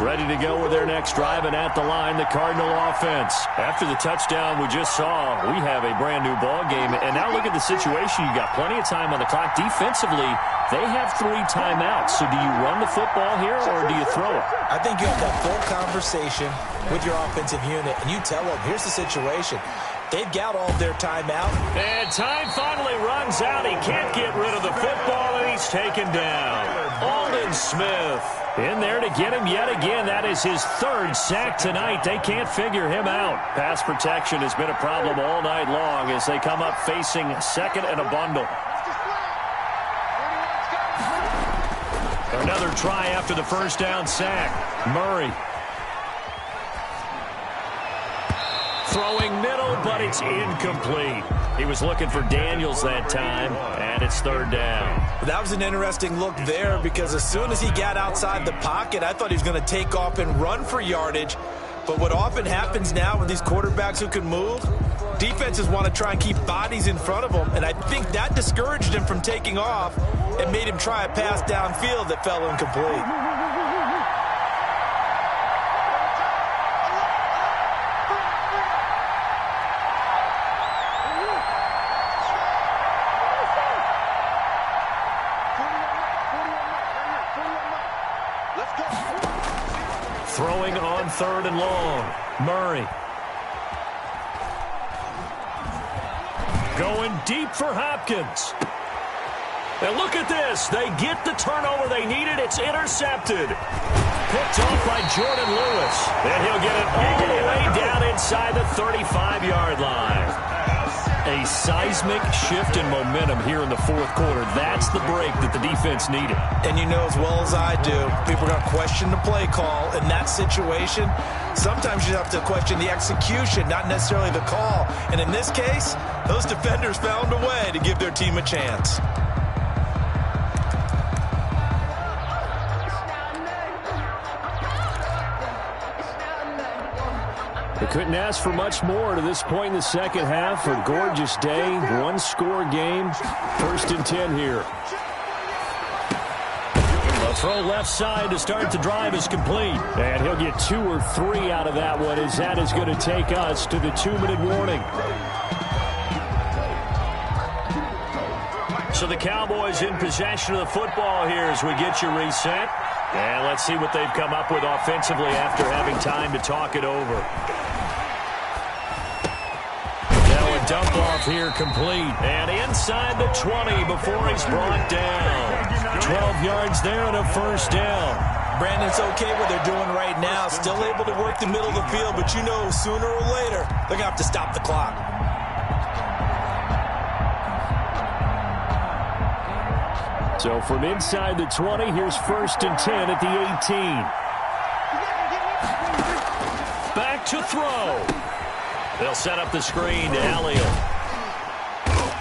Speaker 1: Ready to go with their next drive, and at the line, the Cardinal offense. After the touchdown we just saw, we have a brand-new ball game. And now look at the situation. You got plenty of time on the clock. Defensively, they have 3 timeouts. So do you run the football here, or do you throw it?
Speaker 3: I think you have that full conversation with your offensive unit, and you tell them, here's the situation. They've got all their timeout.
Speaker 1: And time finally runs out. He can't get rid of the football, and he's taken down. Aldon Smith in there to get him yet again. That is his 3rd sack tonight. They can't figure him out. Pass protection has been a problem all night long as they come up facing second and a bundle. Another try after the first down sack. Murray. Throwing middle, but it's incomplete. He was looking for Daniels that time, and it's 3rd down.
Speaker 3: That was an interesting look there, because as soon as he got outside the pocket, I thought he was going to take off and run for yardage. But what often happens now with these quarterbacks who can move, defenses want to try and keep bodies in front of them, and I think that discouraged him from taking off and made him try a pass downfield that fell incomplete.
Speaker 1: Throwing on 3rd and long. Murray. Going deep for Hopkins. And look at this. They get the turnover they needed. It's intercepted. Picked off by Jordan Lewis. And he'll get it all the way down inside the 35-yard line. A seismic shift in momentum here in the fourth quarter. That's the break that the defense needed.
Speaker 3: And you know as well as I do, people are going to question the play call in that situation. Sometimes you have to question the execution, not necessarily the call. And in this case, those defenders found a way to give their team a chance.
Speaker 1: They couldn't ask for much more to this point in the second half. A gorgeous day, 1-score game. 1st and 10 here. A throw left side to start the drive is complete. And he'll get 2 or 3 out of that one, as that is going to take us to the 2-minute warning. So the Cowboys in possession of the football here as we get you reset. And let's see what they've come up with offensively after having time to talk it over. Dump off here complete. And inside the 20 before he's brought down. 12 yards there and a 1st down.
Speaker 3: Brandon, it's okay what they're doing right now. Still able to work the middle of the field, but you know sooner or later they're going to have to stop the clock.
Speaker 1: So from inside the 20, here's 1st and 10 at the 18. Back to throw. They'll set up the screen to Elliott.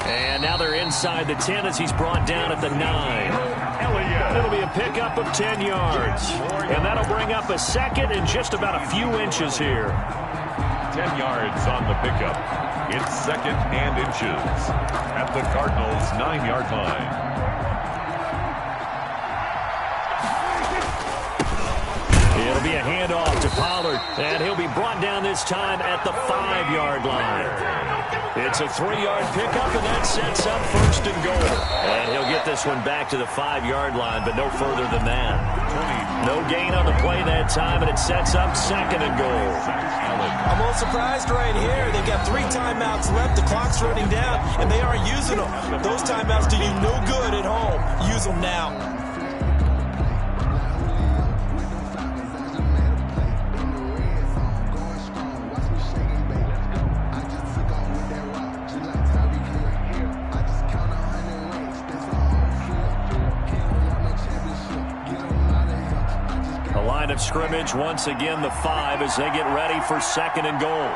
Speaker 1: And now they're inside the 10 as he's brought down at the 9. It'll be a pickup of 10 yards. And that'll bring up a 2nd and just about a few inches here.
Speaker 2: 10 yards on the pickup. It's 2nd and inches at the Cardinals' 9-yard line. It'll be a handoff
Speaker 1: handoff to Pollard, and he'll be brought down this time at the 5-yard line. It's a 3-yard pickup, and that sets up first and goal. And he'll get this one back to the 5-yard line, but no further than that. No gain on the play that time, and it sets up second and goal.
Speaker 3: I'm a little surprised right here. They've got 3 timeouts left. The clock's running down, and they aren't using them. Those timeouts do you no good at home. Use them now.
Speaker 1: Line of scrimmage, once again the 5 as they get ready for second and goal.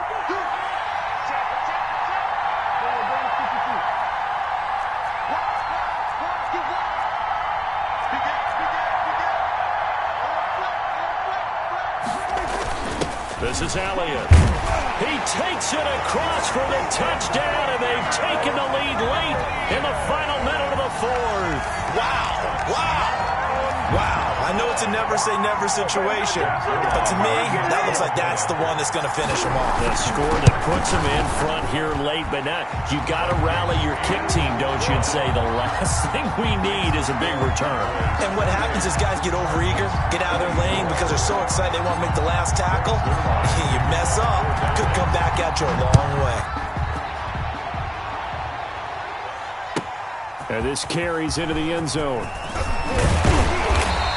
Speaker 1: This is Elliott. He takes it across for the touchdown, and they've taken the lead late in the final minute of the 4th.
Speaker 3: Wow. Wow. Wow, I know it's a never-say-never situation, but to me, that looks like that's the one that's going to finish them off.
Speaker 1: The score that puts them in front here late, but now you got to rally your kick team, don't you, and say the last thing we need is a big return.
Speaker 3: And what happens is guys get overeager, get out of their lane because they're so excited they want to make the last tackle. You mess up, could come back at you a long way.
Speaker 1: And this carries into the end zone.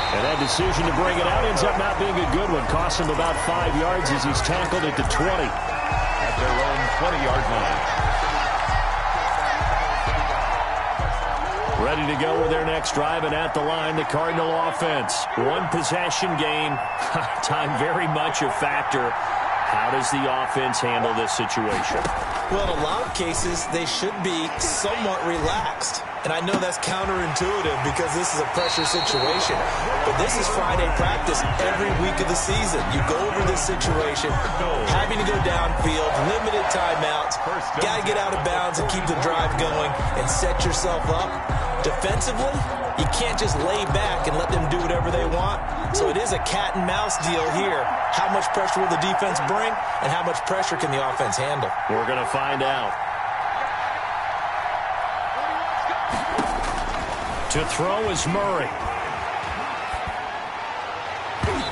Speaker 1: And that decision to bring it out ends up not being a good one. Costs him about 5 yards as he's tackled at the 20.
Speaker 2: At their own 20-yard line.
Speaker 1: Ready to go with their next drive, and at the line, the Cardinal offense. 1 possession game. Time very much a factor. How does the offense handle this situation?
Speaker 3: Well, in a lot of cases, they should be somewhat relaxed. And I know that's counterintuitive because this is a pressure situation. But this is Friday practice every week of the season. You go over this situation, having to go downfield, limited timeouts, got to get out of bounds and keep the drive going and set yourself up. Defensively, you can't just lay back and let them do whatever they want. So it is a cat and mouse deal here. How much pressure will the defense bring, and how much pressure can the offense handle?
Speaker 1: We're going to find out. To throw is Murray.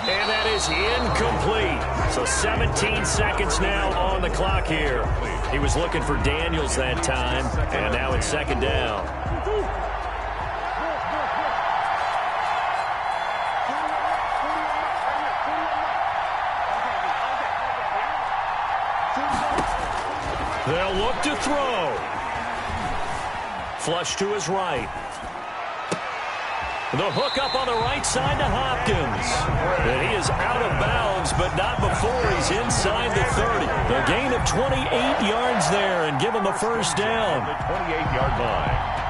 Speaker 1: And that is incomplete. So 17 seconds now on the clock here. He was looking for Daniels that time, and now it's second down. They'll look to throw. Flush to his right. The hook up on the right side to Hopkins. And he is out of bounds, but not before he's inside the 30. The gain of 28 yards there and give him the first down.
Speaker 2: The 28-yard line.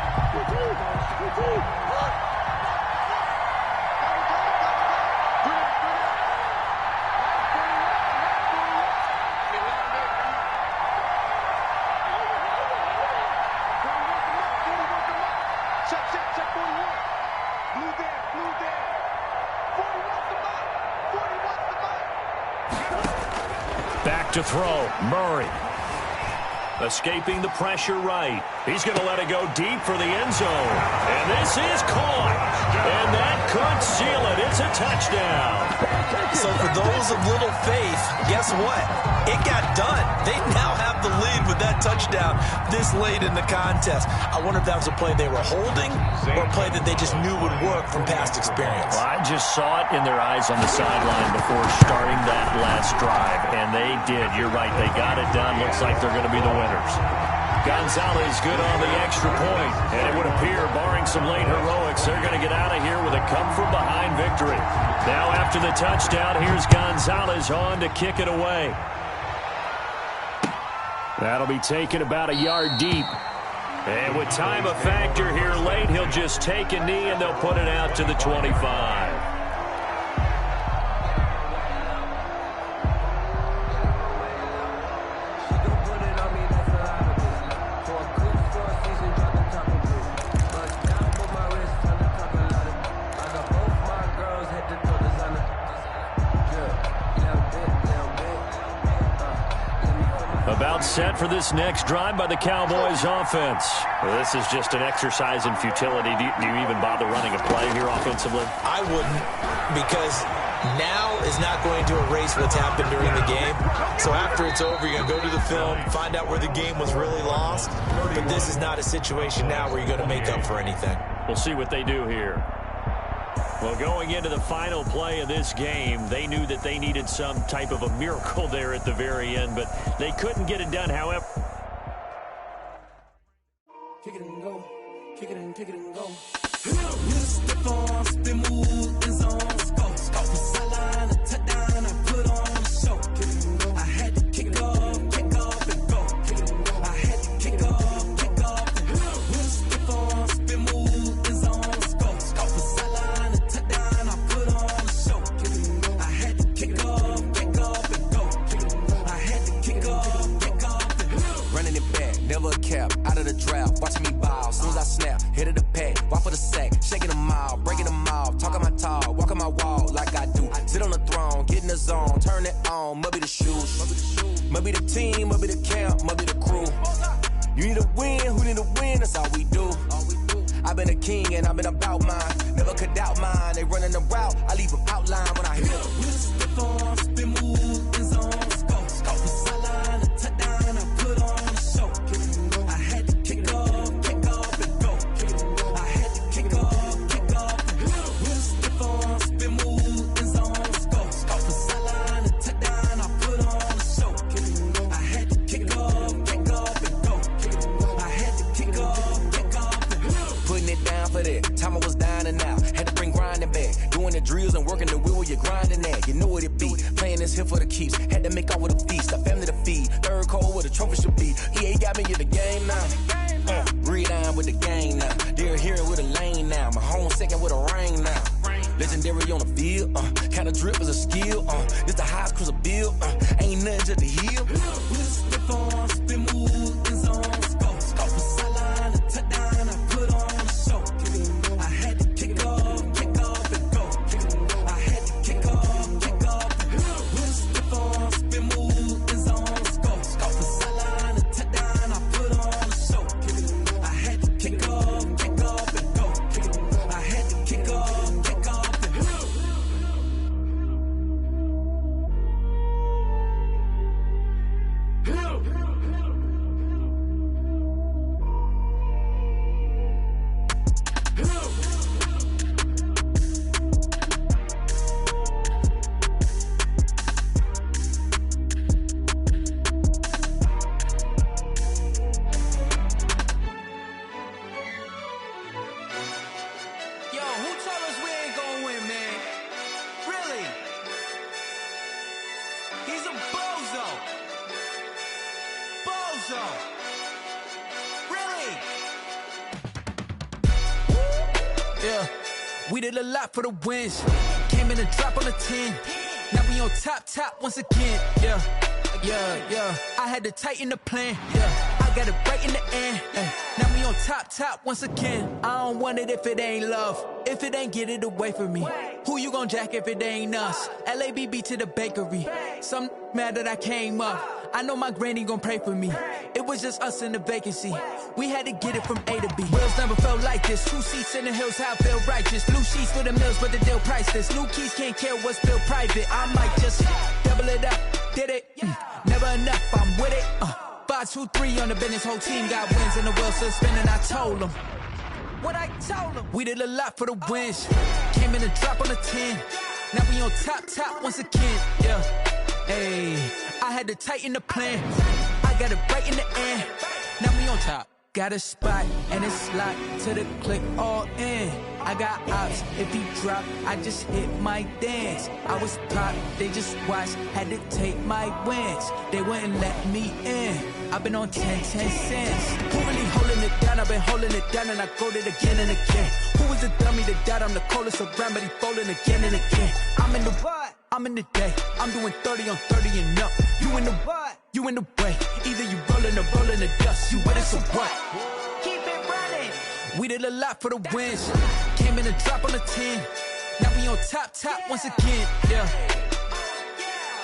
Speaker 1: Back to throw, Murray. Escaping the pressure right. He's going to let it go deep for the end zone. And this is caught. And that could seal it. It's a touchdown.
Speaker 3: So for those of little faith, guess what? It got done. They now have the lead with that touchdown this late in the contest. I wonder if that was a play they were holding or a play that they just knew would work from past experience.
Speaker 1: Well, I just saw it in their eyes on the sideline before starting that last drive, and they did. You're right. They got it done. Looks like they're going to be the winners. Gonzalez good on the extra point, and it would appear, barring some late heroics, they're going to get out of here with a come-from-behind victory. Now after the touchdown, here's Gonzalez on to kick it away. That'll be taken about a yard deep. And with time a factor here late, he'll just take a knee and they'll put it out to the 25. About set for this next drive by the Cowboys offense. Well, this is just an exercise in futility. Do you even bother running a play here offensively?
Speaker 3: I wouldn't, because now is not going to erase what's happened during the game. So after it's over, you're going to go to the film, find out where the game was really lost. But this is not a situation now where you're going to make up for anything.
Speaker 1: We'll see what they do here. Well, going into the final play of this game, they knew that they needed some type of a miracle there at the very end, but they couldn't get it done, however.
Speaker 5: Kick it and go. Kick it and go. I had to kick off and go. I had to kick off and spin move in zone. Scope for sideline and touchdown. I put on a show. I had to kick off and go. I had to kick off and go.
Speaker 7: Running it back, never a cap, out of the draft, watching me ball, soon as I snap, hit of the pack, walk for the sack, shaking them all, breaking them off, talking my talk, walking my wall like I do, sit on the throne, get in the zone, turn it on, must be the shoes, must be the team, must be the camp, must be the crew, you need a win, who need a win, that's all we do, I've been a king and I've been about mine, never could doubt mine, they running the route, I leave them outline when I hit them.
Speaker 5: Spin move in zone, scope for sideline and touchdown, I put on a show. I had to kick off and go. I had to kick off and go. Spin move in zone, scope for sideline and touchdown, I put on a show. I had to kick off and go. I had to kick off and go.
Speaker 7: Putting it down for that. Time I was down and out. Had to bring grinding back. Doing the drills and working the wheel where you're grinding at. You know what it be. Playing this here for the keeps. Had to make out with a feast. A family to feed. Third cold where the trophy should be. EA got me in the game now. Read on with the game now. They're here with a lane now. My home second with a ring now. Legendary on the field. Kind of drip is a skill. This the highest cruiser bill. Ain't nothing just to heal.
Speaker 5: Spin move in zone, scope for sideline and touchdown, I put on a show. I had to kick off and go. I had to kick off and go. Spin move in zone, scope for sideline and touchdown, I put on a show. I had to kick off and go. I had to kick off and go. Yo, who told us we ain't gonna win, man? Really? He's a bozo. Really? Yeah, we did a lot for the wins. Came in and drop on the 10. Now we on top once again. Yeah. I had to tighten the plan. Yeah, I got it right in the end. Now we on top once again. I don't want it if it ain't love. If it ain't, get it away from me. Who you gon' jack if it ain't us? LABB to the bakery. Some mad that I came up. I know my granny gon' pray for me. It was just us in the vacancy. We had to get it from A to B. Wheels never felt like this. 2 seats in the hills, how I feel righteous. Blue sheets for the mills, but the deal priceless. New keys can't care what's still private. I might just double it up. Did it? Never enough, I'm with it. 5, 2, 3 on the business. Whole team got wins and the wheels still spinning. I told them. What I told them. We did a lot for the wins. Came in and drop on the 10. Now we on top once again. Yeah. Hey, I had to tighten the plan. I got it right in the end. Now we on top. Got a spot and it's locked to the click all in. I got ops, if he drop, I just hit my dance. I was top, they just watched, had to take my wins. They wouldn't let me in. I've been on 10 cents. Who really holding it down? I've been holding it down and I go it again and again. Who was the dummy that died? I'm the coldest around, but he folding again and again. I'm in the what? I'm in the day. I'm doing 30 on 30 and up. You in the what? You in the way. Either you rolling or rolling the dust. You with it, so what? Keep it running. We did a lot for the wins. Came in and drop on the 10. Now we on top once again. Yeah.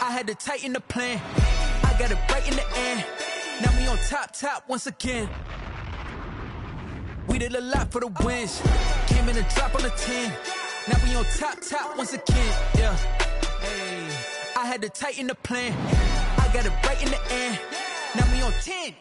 Speaker 5: I had to tighten the plan. I got it right in the end. Now we on top once again. We did a lot for the wins. Came in a drop on the 10. Now we on top once again. Yeah. Hey. I had to tighten the plan. I got it right in the end. Now we on 10.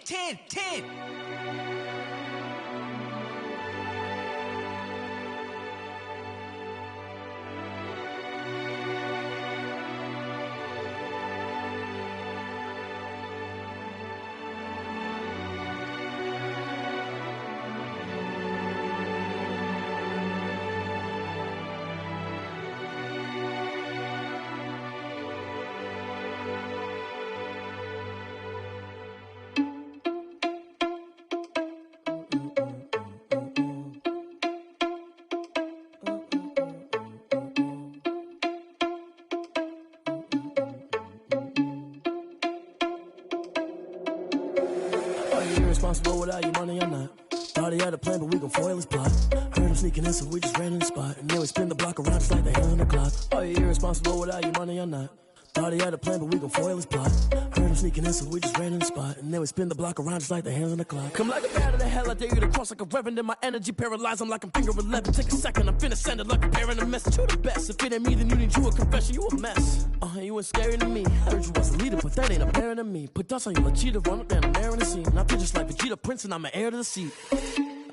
Speaker 8: Irresponsible without your money, I'm not. Thought he had a plan, but we gon' foil his plot. Heard him sneaking in, so we just ran in the spot. And then we spin the block around just like the hands on the clock. Are you irresponsible without your money, I'm not. Thought he had a plan, but we gon' foil his plot. Heard him sneaking in, so we just ran in the spot. And then we spin the block around just like the hands on the clock. Come like a bat of the hell, I dare you to cross like a reverend. In my energy paralyzed, I'm like I'm finger 11. Take a second, I'm finna send it like a parent a message. You the best, if it ain't me, then you need you a confession. You a mess, you ain't scary to me. Heard you was a leader, but that ain't apparent to me. Put dust on you, a cheater, run up down the air in the scene. And I feel just like Vegeta Prince, and I'm an heir to the seat.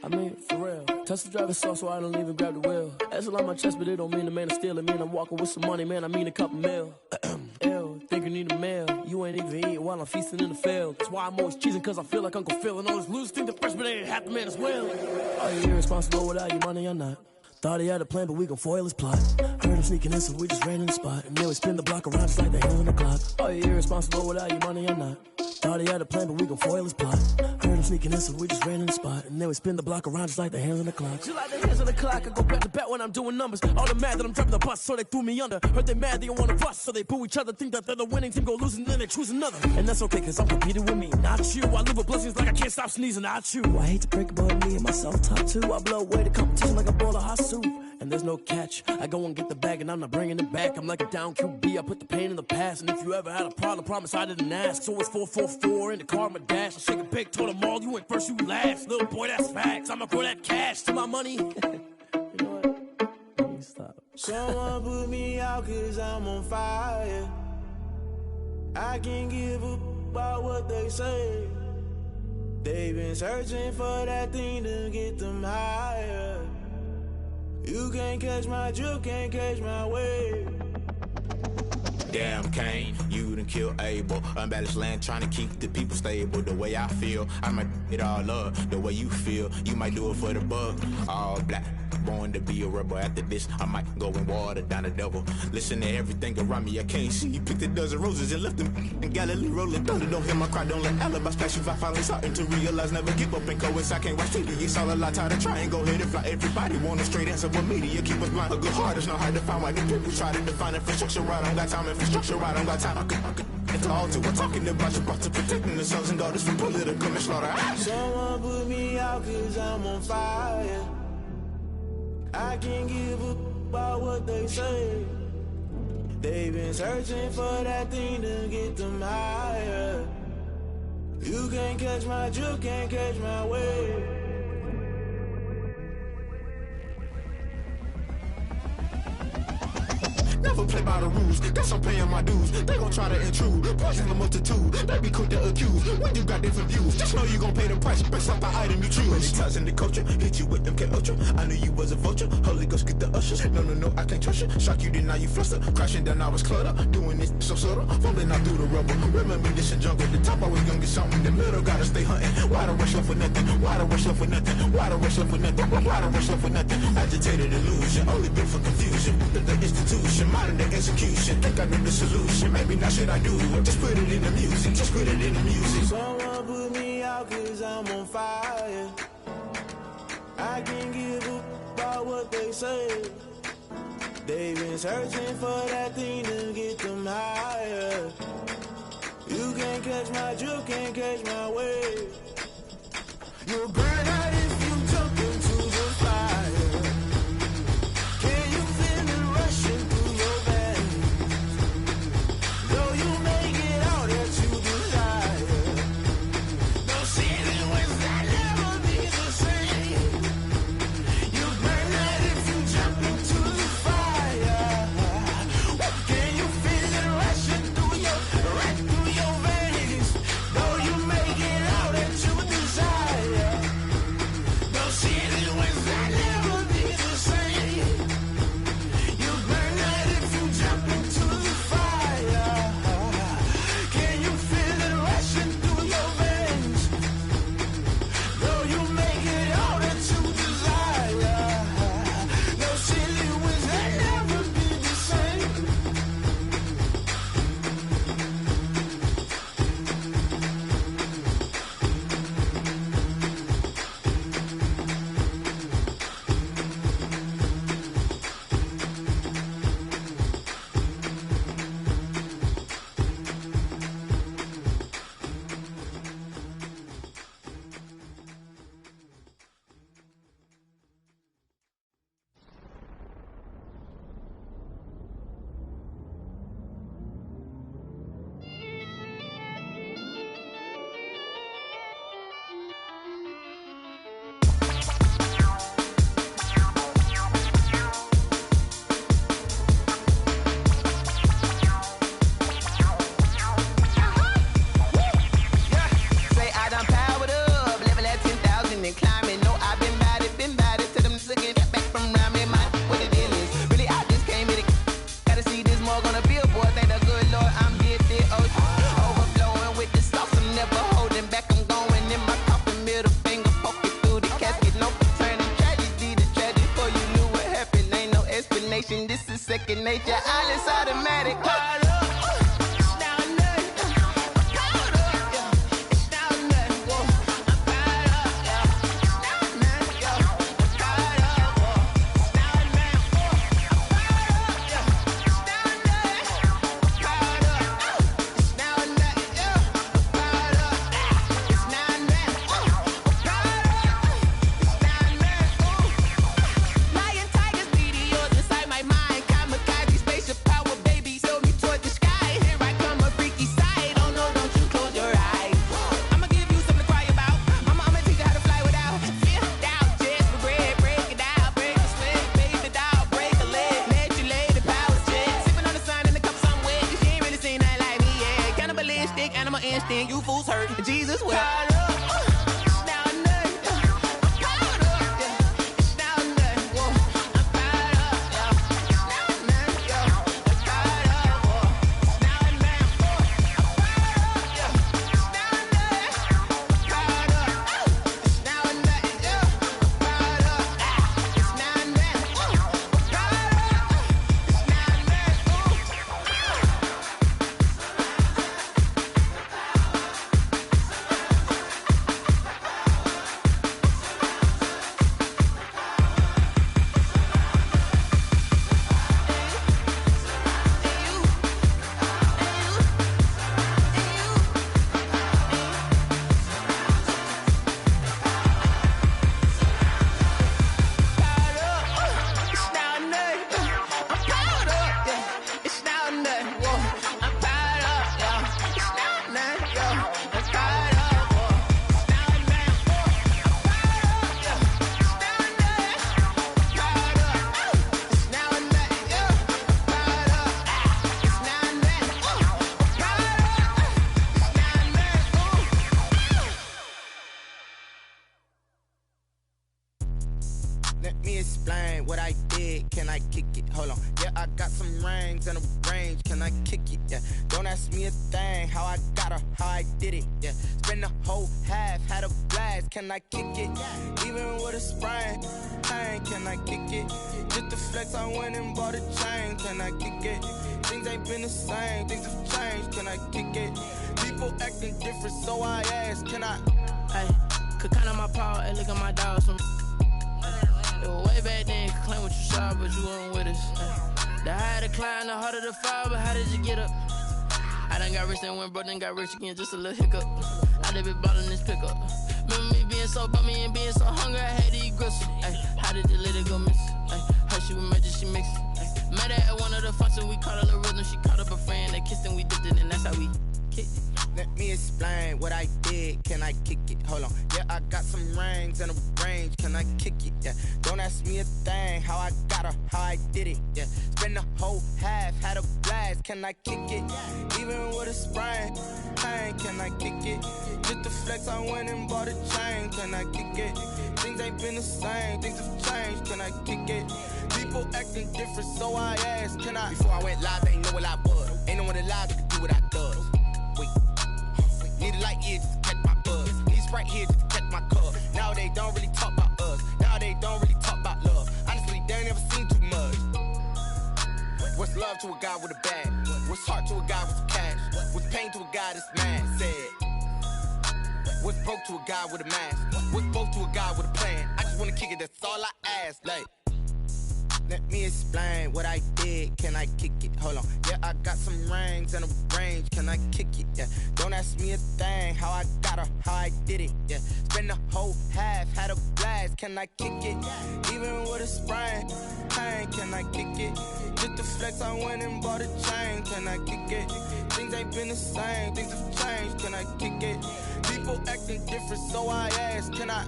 Speaker 8: I mean, for real. Touch the driver's soft, so I don't even grab the wheel. That's on my chest, but it don't mean the man is stealing. Man, I'm walking with some money, man, I mean a couple mil. Ew, think you need a meal. You ain't even eating while I'm feasting in the field. That's why I'm always cheesing, cause I feel like Uncle Phil. And all those losers think the freshman ain't half the man as well. Are you irresponsible without your money or not? Thought he had a plan, but we gon' foil his plot. Heard him sneaking in, so we just ran in the spot. And then we spin the block around just like the hands on the clock. Are you irresponsible without your money or not? Thought he had a plan, but we gon' foil his plot. Heard him sneaking in, so we just ran in the spot. And then we spin the block around just like the hands on the clock. Just like the hands on the clock, I go back to back when I'm doing numbers. All the mad that I'm driving the bus, so they threw me under. Heard they mad, they don't wanna bust, so they boo each other. Think that they're the winning team, go losing, then they choose another. And that's okay, cause I'm competing with me, not you. I live with blessings like I can't stop sneezing, not you. I hate to break it, but me and myself top two. I blow away the competition like a bowl of hot soup. And there's no catch. I go and get the bag and I'm not bringing it back. I'm like a down QB, I put the pain in the past. And if you ever had a problem, promise I didn't ask. So it's 444 in the car, my dash. I shake a big, told them all, you ain't first, you last. Little boy, that's facts. I'ma throw that cash to my money. You know what? Let me stop.
Speaker 9: Someone put me out cause I'm on fire. I can't give up about what they say. They've been searching for that thing to get them higher. You can't catch my drift, can't catch my wave.
Speaker 10: Damn, Kane, you done killed Abel. Unbalanced land, trying to keep the people stable. The way I feel, I might it all up. The way you feel, you might do it for the buck. All black, born to be a rebel. After this, I might go and water down the devil. Listen to everything around me, I can't see. You picked a dozen roses and left them in Galilee rolling thunder. Don't hear my cry, don't let alibis pass you. I finally starting to realize, never give up and coincide. Can't watch TV, it's all a lot. Tired of trying, go ahead and fly. Everybody want a straight answer, but media keep us blind. A good heart is not hard to find. Why the people try to define infrastructure right? I don't got time, infrastructure right, I don't got time. It's all to we're talking about you, about to protecting the sons and daughters from political and slaughter.
Speaker 9: Someone put me out cause I'm on fire. I can't give up about what they say. They've been searching for that thing to get them higher. You can't catch my drift, can't catch my wave.
Speaker 10: Never play by the rules, guess I'm paying my dues. They gon' try to intrude, poison the multitude. They be quick to accuse, when you got different views. Just know you gon' pay the price, based off the item you choose. Many ties in the culture, hit you with them K-Ultra. I knew you was a vulture, Holy Ghost get the ushers. No, I can't trust you. Shock you, then now you fluster. Crashing down, I was cluttered. Doing this so subtle, falling out through the rubble. Remember this in jungle, the top always gonna get something. The middle gotta stay hunting. Why the rush left for nothing? Why the rush left for nothing? Why the rush left for nothing? Why the rush left for nothing? Agitated illusion, only built for confusion. The institution, modern day execution. Think I knew the solution, maybe not should I do it. Just put it in the music, just put it in the music.
Speaker 9: Someone put me out cause I'm on fire. I can't give up about what they say. They've been searching for that thing to get them higher. You can't catch my drift, can't catch my wave. You'll burn out if you jump into the fire. Can you feel it rushing through your veins? Though you make it out that you desire. second nature. All is automatic. Caught up.
Speaker 5: You fools hurt. Jesus will.
Speaker 9: Let me explain what I did. Can I kick it? Hold on. Yeah, I got some rings and a range. Can I kick it? Yeah. Don't ask me a thing. How I got her, how I did it. Yeah. Spend the whole half, had a blast. Can I kick it? Even with a sprain, pain. Can I kick it? Just to flex, I went and bought a chain. Can I kick it? Things ain't been the same. Things have changed. Can I kick it? People acting different, so I ask. Can I?
Speaker 8: Hey, could count on my power. Hey, look at my dogs. Way back then, could claim what you saw, but you weren't with us. The higher the climb, the harder the fall, but how did you get up? I done got rich and went broke, then got rich again, just a little hiccup. I done been ballin' this pickup. Remember me being so bummy and being so hungry, I had to eat gristle. How did the lady go miss? Her she was magic, she mixed. Met her at one of the functions, we caught a little rhythm. She caught up a friend, they kissed and we dipped it, and that's how we kicked it.
Speaker 9: Let me explain what I did. Can I kick it? Hold on. Yeah, I got some rings and a range. Can I kick it? Yeah. Don't ask me a thing. How I got her, how I did it. Yeah. Spend the whole half, had a blast. Can I kick it? Even with a sprain, pain. Can I kick it? Just to flex, I went and bought a chain. Can I kick it? Things ain't been the same. Things have changed. Can I kick it? People acting different, so I asked. Can I? Before I went live, they ain't know what I was. Ain't no one alive that could do what I does. Wait. Need a light here just to catch my buzz. Need Sprite here just to catch my cup. Now they don't really talk about us. Now they don't really talk about love. Honestly, they ain't never seen too much. What's love to a guy with a bag? What's heart to a guy with some cash? What's pain to a guy that's mad? Said. What's broke to a guy with a mask? What's broke to a guy with a plan? I just wanna kick it, that's all I ask. Like, let me explain what I did. Can I kick it? Hold on. Yeah, I got some rings and a range. Can I kick it? Yeah. Don't ask me a thing. How I got her, how I did it. Yeah. Spend the whole half, had a blast. Can I kick it? Even with a sprain, pain. Can I kick it? Just to flex, I went and bought a chain. Can I kick it? Things ain't been the same. Things have changed. Can I kick it? People acting different, so I ask. Can I?